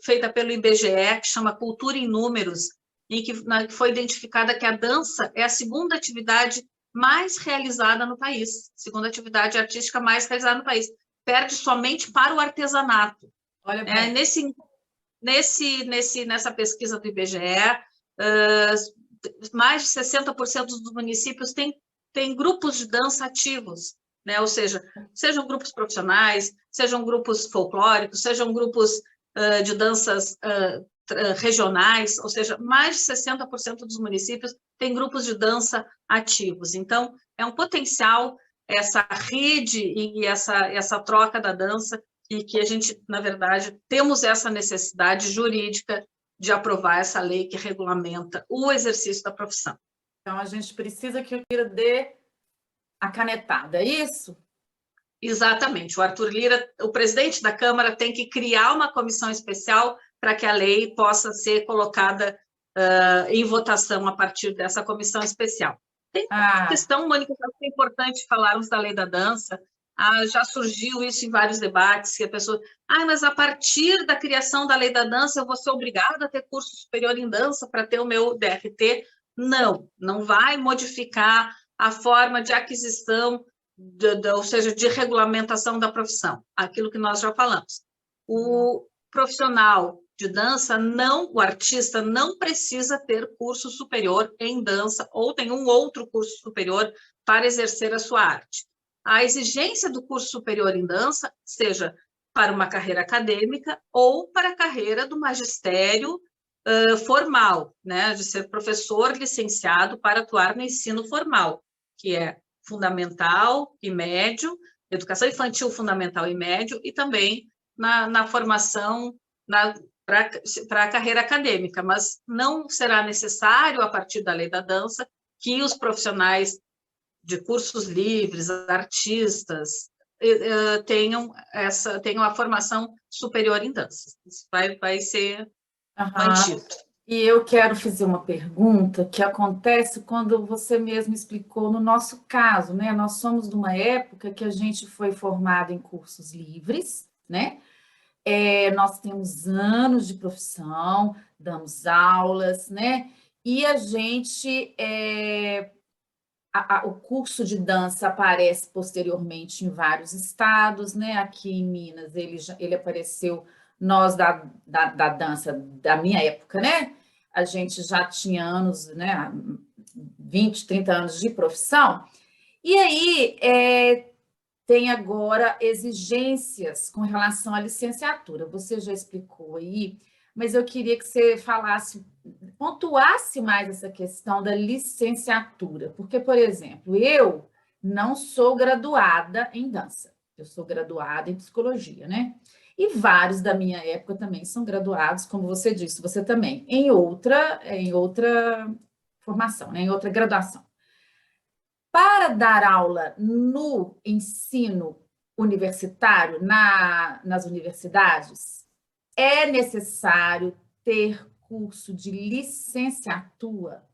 feita pelo IBGE, que chama Cultura em Números, em que foi identificada que a dança é a segunda atividade mais realizada no país, segunda atividade artística mais realizada no país, perde somente para o artesanato. Olha, nessa pesquisa do IBGE, mais de 60% dos municípios têm grupos de dança ativos, né? Ou seja, sejam grupos profissionais, sejam grupos folclóricos, sejam grupos de danças regionais, ou seja, mais de 60% dos municípios têm grupos de dança ativos. Então, é um potencial essa rede e essa troca da dança, e que a gente, na verdade, temos essa necessidade jurídica de aprovar essa lei que regulamenta o exercício da profissão. Então, a gente precisa que o Lira dê a canetada, é isso? Exatamente. O Arthur Lira, o presidente da Câmara, tem que criar uma comissão especial para que a lei possa ser colocada em votação a partir dessa comissão especial. Tem uma questão, Mônica, que é importante falarmos da lei da dança. Já surgiu isso em vários debates, que a pessoa... mas a partir da criação da lei da dança eu vou ser obrigada a ter curso superior em dança para ter o meu DRT? Não, não vai modificar a forma de aquisição, ou seja, de regulamentação da profissão, aquilo que nós já falamos. O profissional de dança, o artista não precisa ter curso superior em dança ou nenhum outro curso superior para exercer a sua arte. A exigência do curso superior em dança, seja para uma carreira acadêmica ou para a carreira do magistério formal, né, de ser professor licenciado para atuar no ensino formal, que é fundamental e médio, educação infantil fundamental e médio, e também na formação para a carreira acadêmica, mas não será necessário, a partir da lei da dança, que os profissionais de cursos livres, artistas, tenham a formação superior em dança. Isso vai ser mantido. E eu quero fazer uma pergunta que acontece quando você mesmo explicou no nosso caso, né? Nós somos de uma época que a gente foi formado em cursos livres, né? Nós temos anos de profissão, damos aulas, né? E a gente, o curso de dança aparece posteriormente em vários estados, né? Aqui em Minas, ele apareceu, nós da dança da minha época, né? A gente já tinha anos, né? 20, 30 anos de profissão. E aí, tem agora exigências com relação à licenciatura. Você já explicou aí, mas eu queria que você falasse, pontuasse mais essa questão da licenciatura. Porque, por exemplo, eu não sou graduada em dança, eu sou graduada em psicologia, né? E vários da minha época também são graduados, como você disse, você também, em outra formação, né? Em outra graduação. Para dar aula no ensino universitário, nas universidades, é necessário ter curso de licenciatura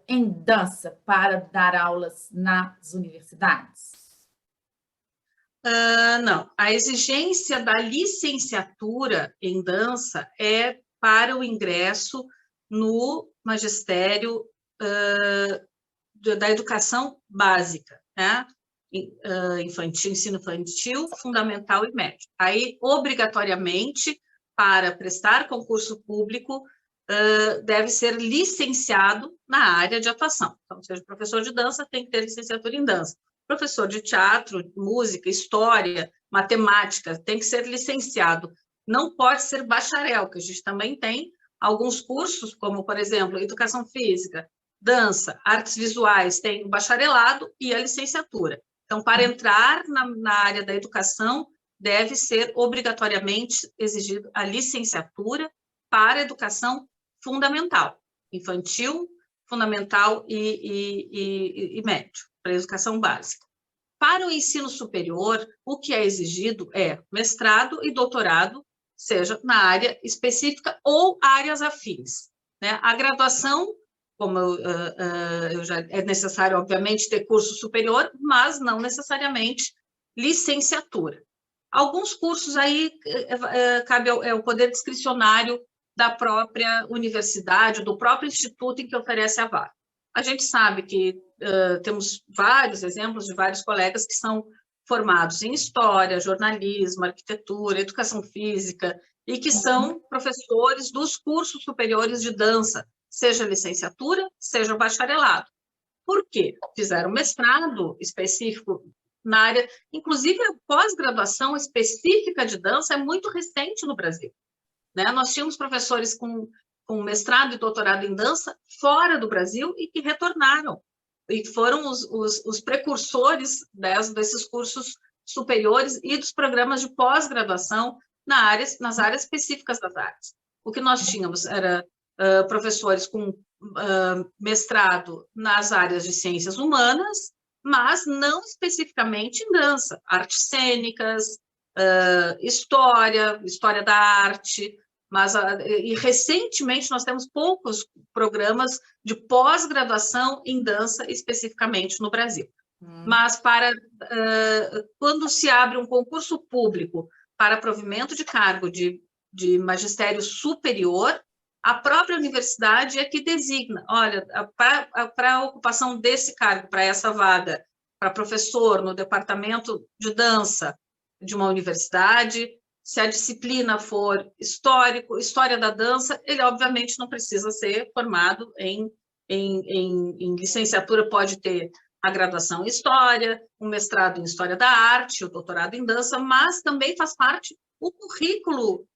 em dança para dar aulas nas universidades? Não, a exigência da licenciatura em dança é para o ingresso no magistério da educação básica, né? Infantil, ensino infantil, fundamental e médio. Aí, obrigatoriamente, para prestar concurso público, deve ser licenciado na área de atuação. Então, seja professor de dança, tem que ter licenciatura em dança. Professor de teatro, música, história, matemática, tem que ser licenciado. Não pode ser bacharel, que a gente também tem alguns cursos, como, por exemplo, educação física, dança, artes visuais, tem o bacharelado e a licenciatura. Então, para entrar na área da educação, deve ser obrigatoriamente exigido a licenciatura para a educação fundamental, infantil, fundamental e médio, para a educação básica. Para o ensino superior, o que é exigido é mestrado e doutorado, seja na área específica ou áreas afins, né? A graduação, como é necessário, obviamente, ter curso superior, mas não necessariamente licenciatura. Alguns cursos aí cabe o poder discricionário da própria universidade, do próprio instituto em que oferece a vaga. A gente sabe que temos vários exemplos de vários colegas que são formados em história, jornalismo, arquitetura, educação física, e que são professores dos cursos superiores de dança, seja licenciatura, seja bacharelado. Por quê? Fizeram mestrado específico na área, inclusive a pós-graduação específica de dança é muito recente no Brasil, né? Nós tínhamos professores com mestrado e doutorado em dança fora do Brasil e que retornaram, e foram os precursores desses cursos superiores e dos programas de pós-graduação nas áreas específicas das artes. O que nós tínhamos era professores com mestrado nas áreas de ciências humanas, mas não especificamente em dança, artes cênicas, história da arte, e recentemente nós temos poucos programas de pós-graduação em dança especificamente no Brasil. Mas quando se abre um concurso público para provimento de cargo de magistério superior, a própria universidade é que designa, olha, para a ocupação desse cargo, para essa vaga, para professor no departamento de dança de uma universidade, se a disciplina for história da dança, ele obviamente não precisa ser formado em licenciatura, pode ter a graduação em História, um mestrado em História da Arte, o doutorado em Dança, mas também faz parte o currículo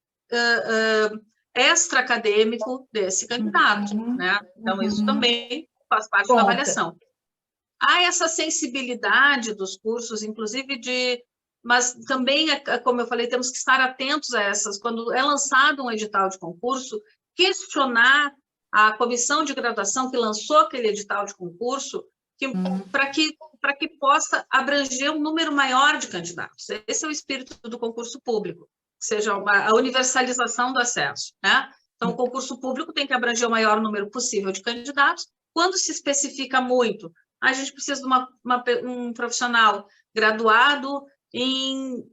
extra-acadêmico desse candidato, né? Então, isso também faz parte da avaliação. Há essa sensibilidade dos cursos, inclusive mas também, como eu falei, temos que estar atentos a essas, quando é lançado um edital de concurso, questionar a comissão de graduação que lançou aquele edital de concurso, para que possa abranger um número maior de candidatos. Esse é o espírito do concurso público, que seja a universalização do acesso, né? Então, o concurso público tem que abranger o maior número possível de candidatos. Quando se especifica muito, a gente precisa de um profissional graduado em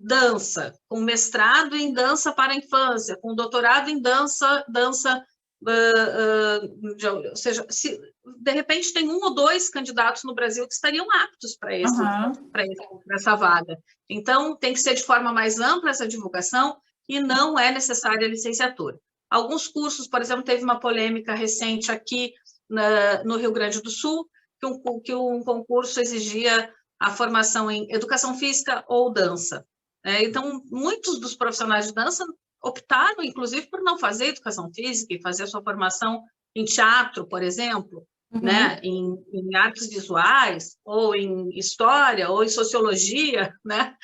dança, com mestrado em dança para a infância, com doutorado em dança ou seja, se de repente tem 1 ou 2 candidatos no Brasil que estariam aptos para essa vaga. Então, tem que ser de forma mais ampla essa divulgação e não é necessária a licenciatura. Alguns cursos, por exemplo, teve uma polêmica recente aqui no Rio Grande do Sul, que um concurso exigia a formação em educação física ou dança. Então, muitos dos profissionais de dança optaram, inclusive, por não fazer educação física e fazer a sua formação em teatro, por exemplo, né? em artes visuais, ou em história, ou em sociologia, né?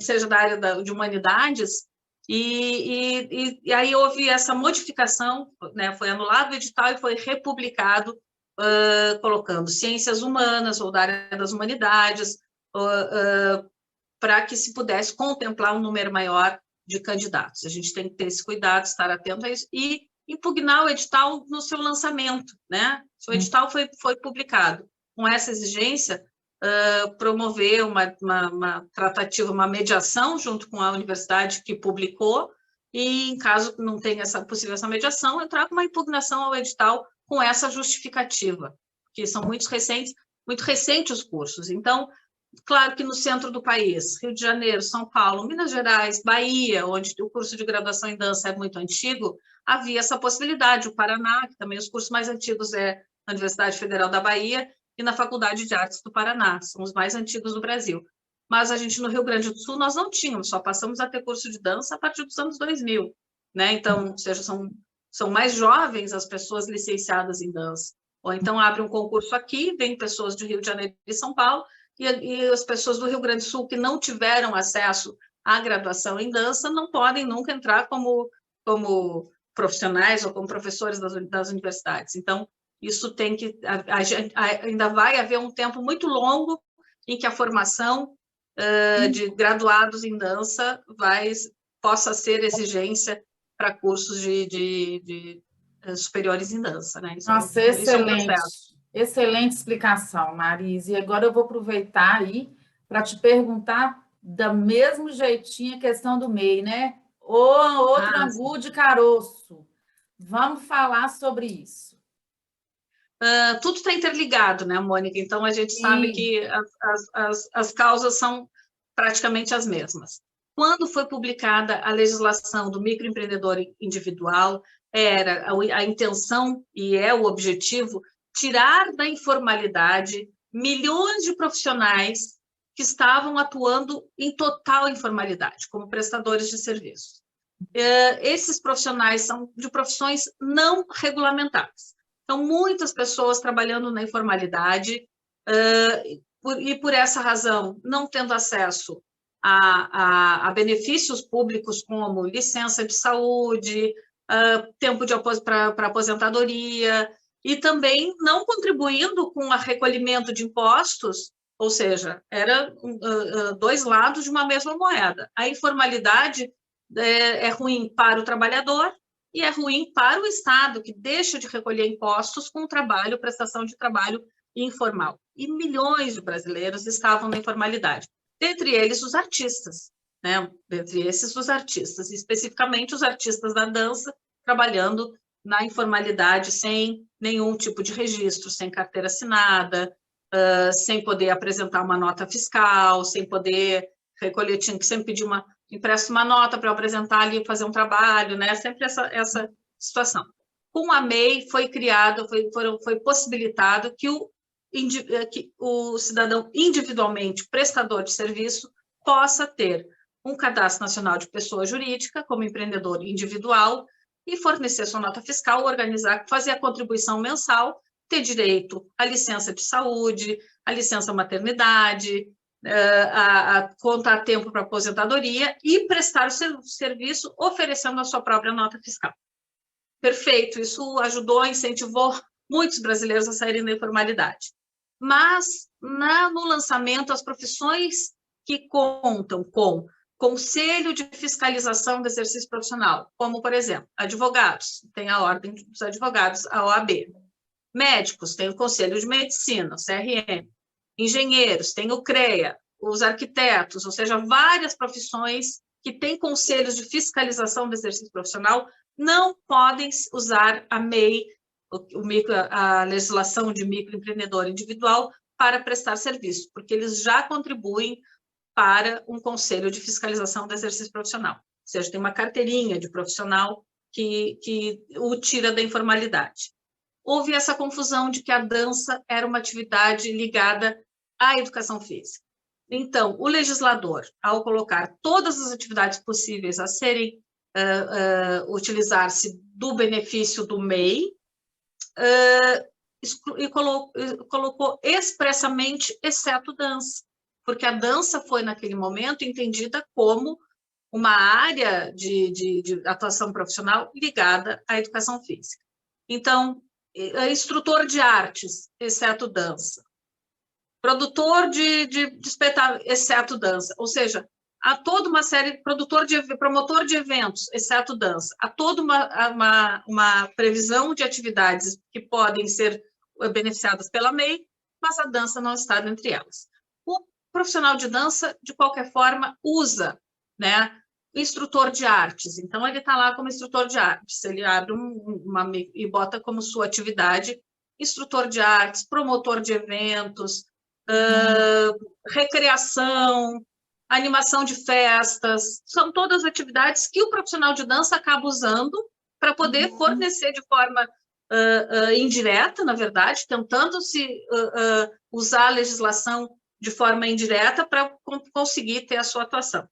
Seja da área de humanidades, e aí houve essa modificação, né? Foi anulado o edital e foi republicado, colocando ciências humanas ou da área das humanidades, para que se pudesse contemplar um número maior de candidatos. A gente tem que ter esse cuidado, estar atento a isso e impugnar o edital no seu lançamento, né? Se o edital foi publicado com essa exigência, promover uma tratativa, uma mediação junto com a universidade que publicou e, em caso não tenha possível essa mediação, entrar com uma impugnação ao edital com essa justificativa, que são muito recentes os cursos. Então, claro que no centro do país, Rio de Janeiro, São Paulo, Minas Gerais, Bahia, onde o curso de graduação em dança é muito antigo, havia essa possibilidade. O Paraná, que também os cursos mais antigos é na Universidade Federal da Bahia e na Faculdade de Artes do Paraná, são os mais antigos do Brasil. Mas a gente, no Rio Grande do Sul, nós não tínhamos, só passamos a ter curso de dança a partir dos anos 2000, né? Então, ou seja, são mais jovens as pessoas licenciadas em dança. Ou então abre um concurso aqui, vem pessoas de Rio de Janeiro e São Paulo, e as pessoas do Rio Grande do Sul que não tiveram acesso à graduação em dança não podem nunca entrar como profissionais ou como professores das universidades. Então, isso tem que... ainda vai haver um tempo muito longo em que a formação de graduados em dança possa ser exigência para cursos de superiores em dança, né? Nossa, excelente. Excelente explicação, Marise. E agora eu vou aproveitar aí para te perguntar da mesmo jeitinho a questão do MEI, né? Ou outro angu de caroço. Vamos falar sobre isso. Tudo está interligado, né, Mônica? Então, a gente sabe que as causas são praticamente as mesmas. Quando foi publicada a legislação do microempreendedor individual, era a intenção e é o objetivo tirar da informalidade milhões de profissionais que estavam atuando em total informalidade, como prestadores de serviços. Esses profissionais são de profissões não regulamentadas. Então, muitas pessoas trabalhando na informalidade e, por essa razão, não tendo acesso a benefícios públicos como licença de saúde, tempo para aposentadoria, e também não contribuindo com o recolhimento de impostos, ou seja, era dois lados de uma mesma moeda. A informalidade é ruim para o trabalhador e é ruim para o Estado, que deixa de recolher impostos com prestação de trabalho informal. E milhões de brasileiros estavam na informalidade, dentre eles os artistas, né? Dentre esses os artistas, especificamente os artistas da dança, trabalhando na informalidade, sem nenhum tipo de registro, sem carteira assinada, sem poder apresentar uma nota fiscal, sem poder recolher, tinha que sempre pedir empresta uma nota para eu apresentar ali, fazer um trabalho, né? Sempre essa situação. Com a MEI foi criado, foi possibilitado que o cidadão individualmente prestador de serviço possa ter um cadastro nacional de pessoa jurídica como empreendedor individual e fornecer sua nota fiscal, organizar, fazer a contribuição mensal, ter direito à licença de saúde, à licença maternidade, a contar tempo para aposentadoria e prestar o serviço oferecendo a sua própria nota fiscal. Perfeito, isso ajudou, incentivou muitos brasileiros a saírem da informalidade. Mas, no lançamento, as profissões que contam com Conselho de Fiscalização do Exercício Profissional, como, por exemplo, advogados, tem a Ordem dos Advogados, a OAB. Médicos, tem o Conselho de Medicina, o CRM. Engenheiros, tem o CREA, os arquitetos, ou seja, várias profissões que têm conselhos de fiscalização do exercício profissional, não podem usar a MEI, a legislação de microempreendedor individual, para prestar serviço, porque eles já contribuem para um conselho de fiscalização do exercício profissional. Ou seja, tem uma carteirinha de profissional que o tira da informalidade. Houve essa confusão de que a dança era uma atividade ligada à educação física. Então, o legislador, ao colocar todas as atividades possíveis a serem utilizar-se do benefício do MEI, e colocou expressamente, exceto dança, porque a dança foi, naquele momento, entendida como uma área de atuação profissional ligada à educação física. Então, instrutor de artes, exceto dança. Produtor de espetáculo, exceto dança. Ou seja, há toda uma série, promotor de eventos, exceto dança. Há toda uma previsão de atividades que podem ser beneficiadas pela MEI, mas a dança não está dentre elas. O profissional de dança, de qualquer forma, usa, né, instrutor de artes. Então, ele está lá como instrutor de artes. Ele abre e bota como sua atividade instrutor de artes, promotor de eventos, recreação, animação de festas. São todas atividades que o profissional de dança acaba usando para poder fornecer de forma indireta, na verdade, tentando usar a legislação de forma indireta para conseguir ter a sua atuação.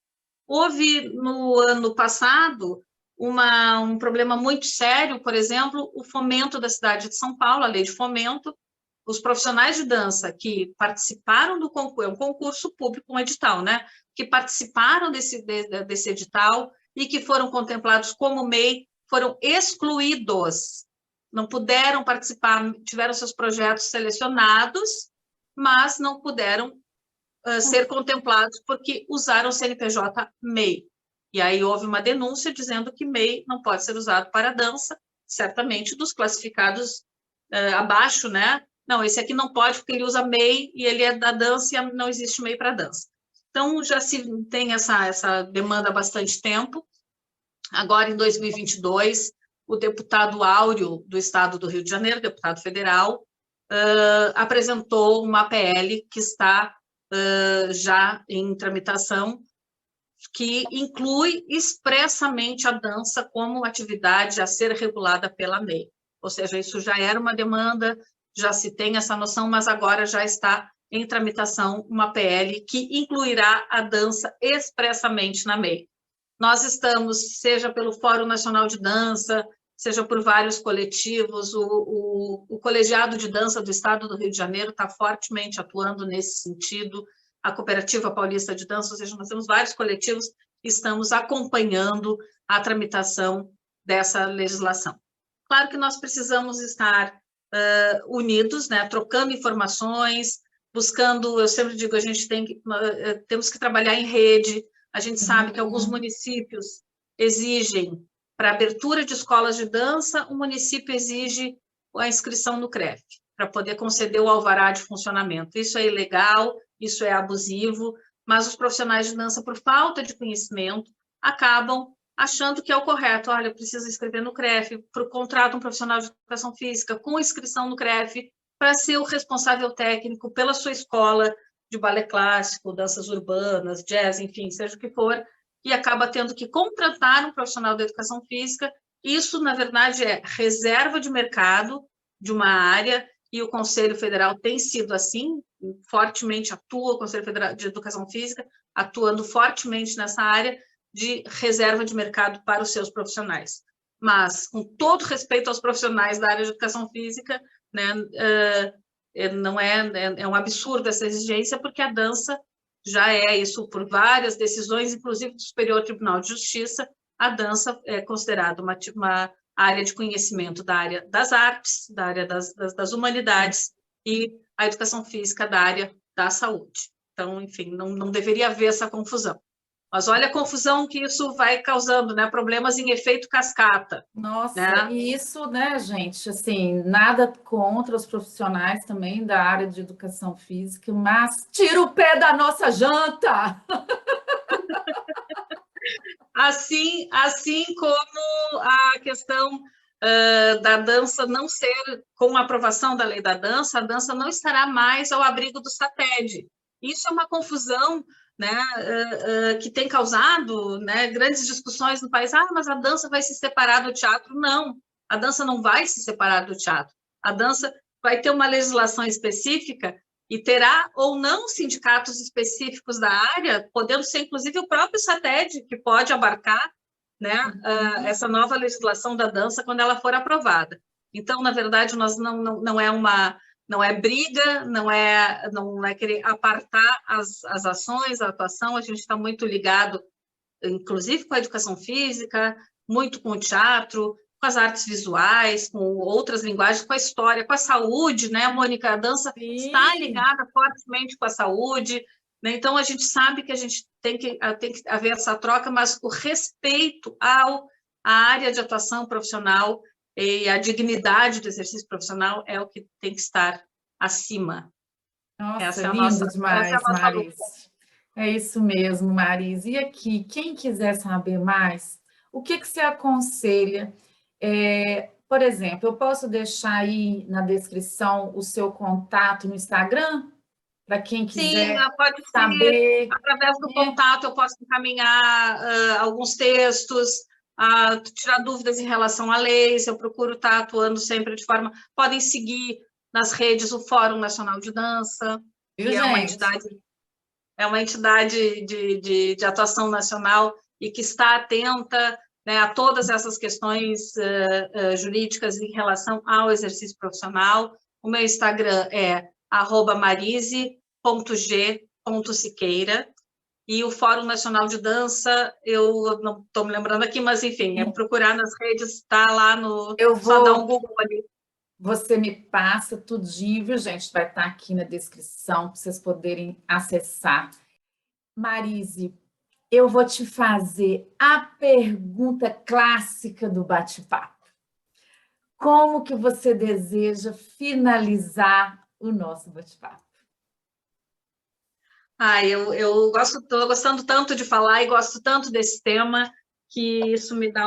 Houve, no ano passado, um problema muito sério, por exemplo, o fomento da cidade de São Paulo, a lei de fomento. Os profissionais de dança que participaram do concurso, é um concurso público, um edital, né? Que participaram desse edital e que foram contemplados como MEI, foram excluídos, não puderam participar, tiveram seus projetos selecionados, mas não puderam ser contemplados porque usaram o CNPJ MEI. E aí houve uma denúncia dizendo que MEI não pode ser usado para dança, certamente dos classificados abaixo, né? Não, esse aqui não pode porque ele usa MEI e ele é da dança e não existe MEI para dança. Então, já se tem essa demanda há bastante tempo. Agora, em 2022, o deputado Áureo, do Estado do Rio de Janeiro, deputado federal, apresentou uma PL que está já em tramitação, que inclui expressamente a dança como atividade a ser regulada pela MEI. Ou seja, isso já era uma demanda, já se tem essa noção, mas agora já está em tramitação uma PL que incluirá a dança expressamente na MEI. Nós estamos, seja pelo Fórum Nacional de Dança, seja por vários coletivos, o Colegiado de Dança do Estado do Rio de Janeiro está fortemente atuando nesse sentido, a Cooperativa Paulista de Dança, ou seja, nós temos vários coletivos que estamos acompanhando a tramitação dessa legislação. Claro que nós precisamos estar unidos, né, trocando informações, buscando, eu sempre digo, a gente temos que trabalhar em rede. A gente sabe que alguns municípios exigem, para abertura de escolas de dança, o município exige a inscrição no CREF, para poder conceder o alvará de funcionamento. Isso é ilegal, isso é abusivo, mas os profissionais de dança, por falta de conhecimento, acabam achando que é o correto. Olha, precisa inscrever no CREF, contrata um profissional de educação física com inscrição no CREF para ser o responsável técnico pela sua escola de balé clássico, danças urbanas, jazz, enfim, seja o que for, e acaba tendo que contratar um profissional da educação física. Isso, na verdade, é reserva de mercado de uma área, e o Conselho Federal tem sido assim, fortemente atua, o Conselho Federal de Educação Física, atuando fortemente nessa área de reserva de mercado para os seus profissionais. Mas, com todo respeito aos profissionais da área de educação física, né, não é um absurdo essa exigência, porque a dança já é isso por várias decisões, inclusive do Superior Tribunal de Justiça. A dança é considerada uma área de conhecimento da área das artes, da área das humanidades, e a educação física da área da saúde. Então, enfim, não deveria haver essa confusão. Mas olha a confusão que isso vai causando, né? Problemas em efeito cascata. Nossa, Né? e isso, né, gente, assim, nada contra os profissionais também da área de educação física, mas tira o pé da nossa janta! Assim como a questão da dança não ser, com a aprovação da lei da dança, a dança não estará mais ao abrigo do SATED. Isso é uma confusão, né, que tem causado, né, grandes discussões no país. Mas a dança vai se separar do teatro. Não, a dança não vai se separar do teatro. A dança vai ter uma legislação específica e terá ou não sindicatos específicos da área, podendo ser inclusive o próprio SATED, que pode abarcar, né, essa nova legislação da dança quando ela for aprovada. Então, na verdade, nós não é briga, não é querer apartar as ações, a atuação. A gente está muito ligado, inclusive com a educação física, muito com o teatro, com as artes visuais, com outras linguagens, com a história, com a saúde, né, Mônica? A dança está ligada fortemente com a saúde, né? Então, a gente sabe que a gente tem que haver essa troca, mas o respeito à área de atuação profissional e a dignidade do exercício profissional é o que tem que estar acima. Nossa, lindo demais, Marise. É isso mesmo, Marise. E aqui, quem quiser saber mais, o que você aconselha? Por exemplo, eu posso deixar aí na descrição o seu contato no Instagram? Para quem quiser pode saber. Ser. Através do contato, eu posso encaminhar alguns textos, tirar dúvidas em relação a leis. Eu procuro estar atuando sempre de forma... Podem seguir nas redes o Fórum Nacional de Dança, que é uma entidade de atuação nacional e que está atenta, né, a todas essas questões jurídicas em relação ao exercício profissional. O meu Instagram é @marise.g.siqueira, e o Fórum Nacional de Dança, eu não estou me lembrando aqui, mas enfim, é procurar nas redes, está lá no... Só dar um Google ali. Você me passa tudinho, viu, gente? Vai estar aqui na descrição para vocês poderem acessar. Marise, eu vou te fazer a pergunta clássica do bate-papo. Como que você deseja finalizar o nosso bate-papo? Eu estou gostando tanto de falar e gosto tanto desse tema, que isso me dá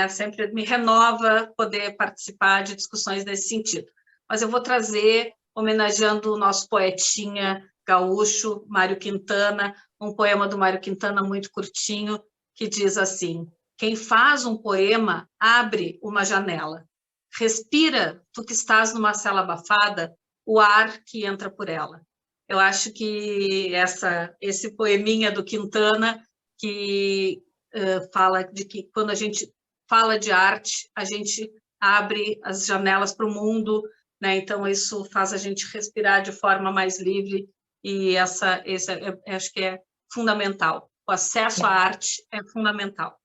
sempre me renova poder participar de discussões nesse sentido. Mas eu vou trazer, homenageando o nosso poetinha gaúcho, Mário Quintana, um poema do Mário Quintana muito curtinho, que diz assim: quem faz um poema abre uma janela, respira, tu que estás numa cela abafada, o ar que entra por ela. Eu acho que esse poeminha do Quintana, que fala de que quando a gente fala de arte, a gente abre as janelas para o mundo, né? Então isso faz a gente respirar de forma mais livre, e acho que é fundamental. O acesso à arte é fundamental.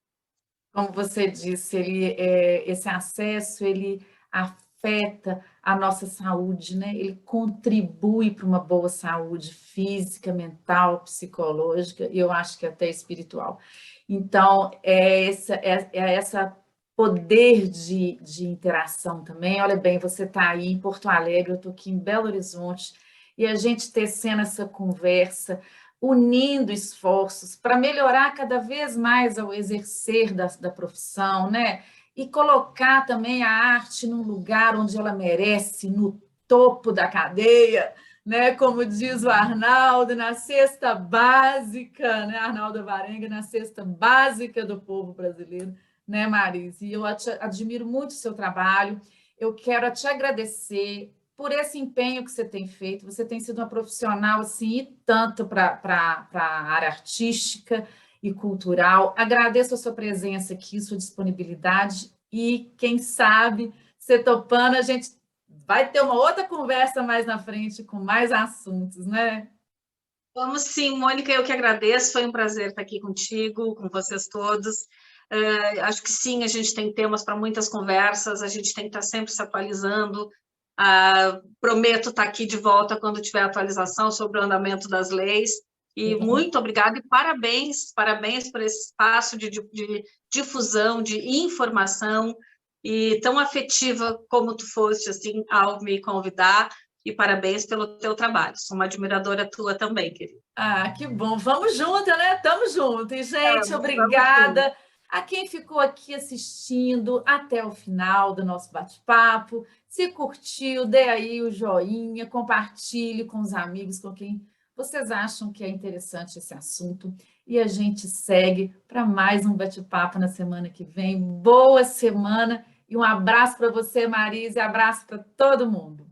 Como você disse, esse acesso, ele afeta a nossa saúde, né? Ele contribui para uma boa saúde física, mental, psicológica e eu acho que até espiritual. Então, essa poder de interação também. Olha bem, você está aí em Porto Alegre, eu estou aqui em Belo Horizonte, e a gente tecendo essa conversa, unindo esforços para melhorar cada vez mais o exercer da profissão, né? E colocar também a arte num lugar onde ela merece, no topo da cadeia, né? Como diz o Arnaldo, na cesta básica, né? Arnaldo Varenga, na cesta básica do povo brasileiro, né, Marise? E eu admiro muito o seu trabalho. Eu quero te agradecer por esse empenho que você tem feito. Você tem sido uma profissional assim, e tanto para a área artística e cultural. Agradeço a sua presença aqui, sua disponibilidade e, quem sabe, você topando, a gente vai ter uma outra conversa mais na frente com mais assuntos, né? Vamos sim, Mônica, eu que agradeço, foi um prazer estar aqui contigo, com vocês todos. Acho que sim, a gente tem temas para muitas conversas, a gente tem que estar sempre se atualizando. Prometo estar aqui de volta quando tiver atualização sobre o andamento das leis. E muito obrigada e parabéns, parabéns por esse espaço de difusão, de informação, e tão afetiva como tu foste, assim, ao me convidar. E parabéns pelo teu trabalho. Sou uma admiradora tua também, querida. Ah, que bom. Vamos junto, né? Estamos juntos. E, gente, Vamos sim. obrigada a quem ficou aqui assistindo até o final do nosso bate-papo. Se curtiu, dê aí o joinha, compartilhe com os amigos, com quem vocês acham que é interessante esse assunto. E a gente segue para mais um bate-papo na semana que vem. Boa semana e um abraço para você, Marisa, e abraço para todo mundo.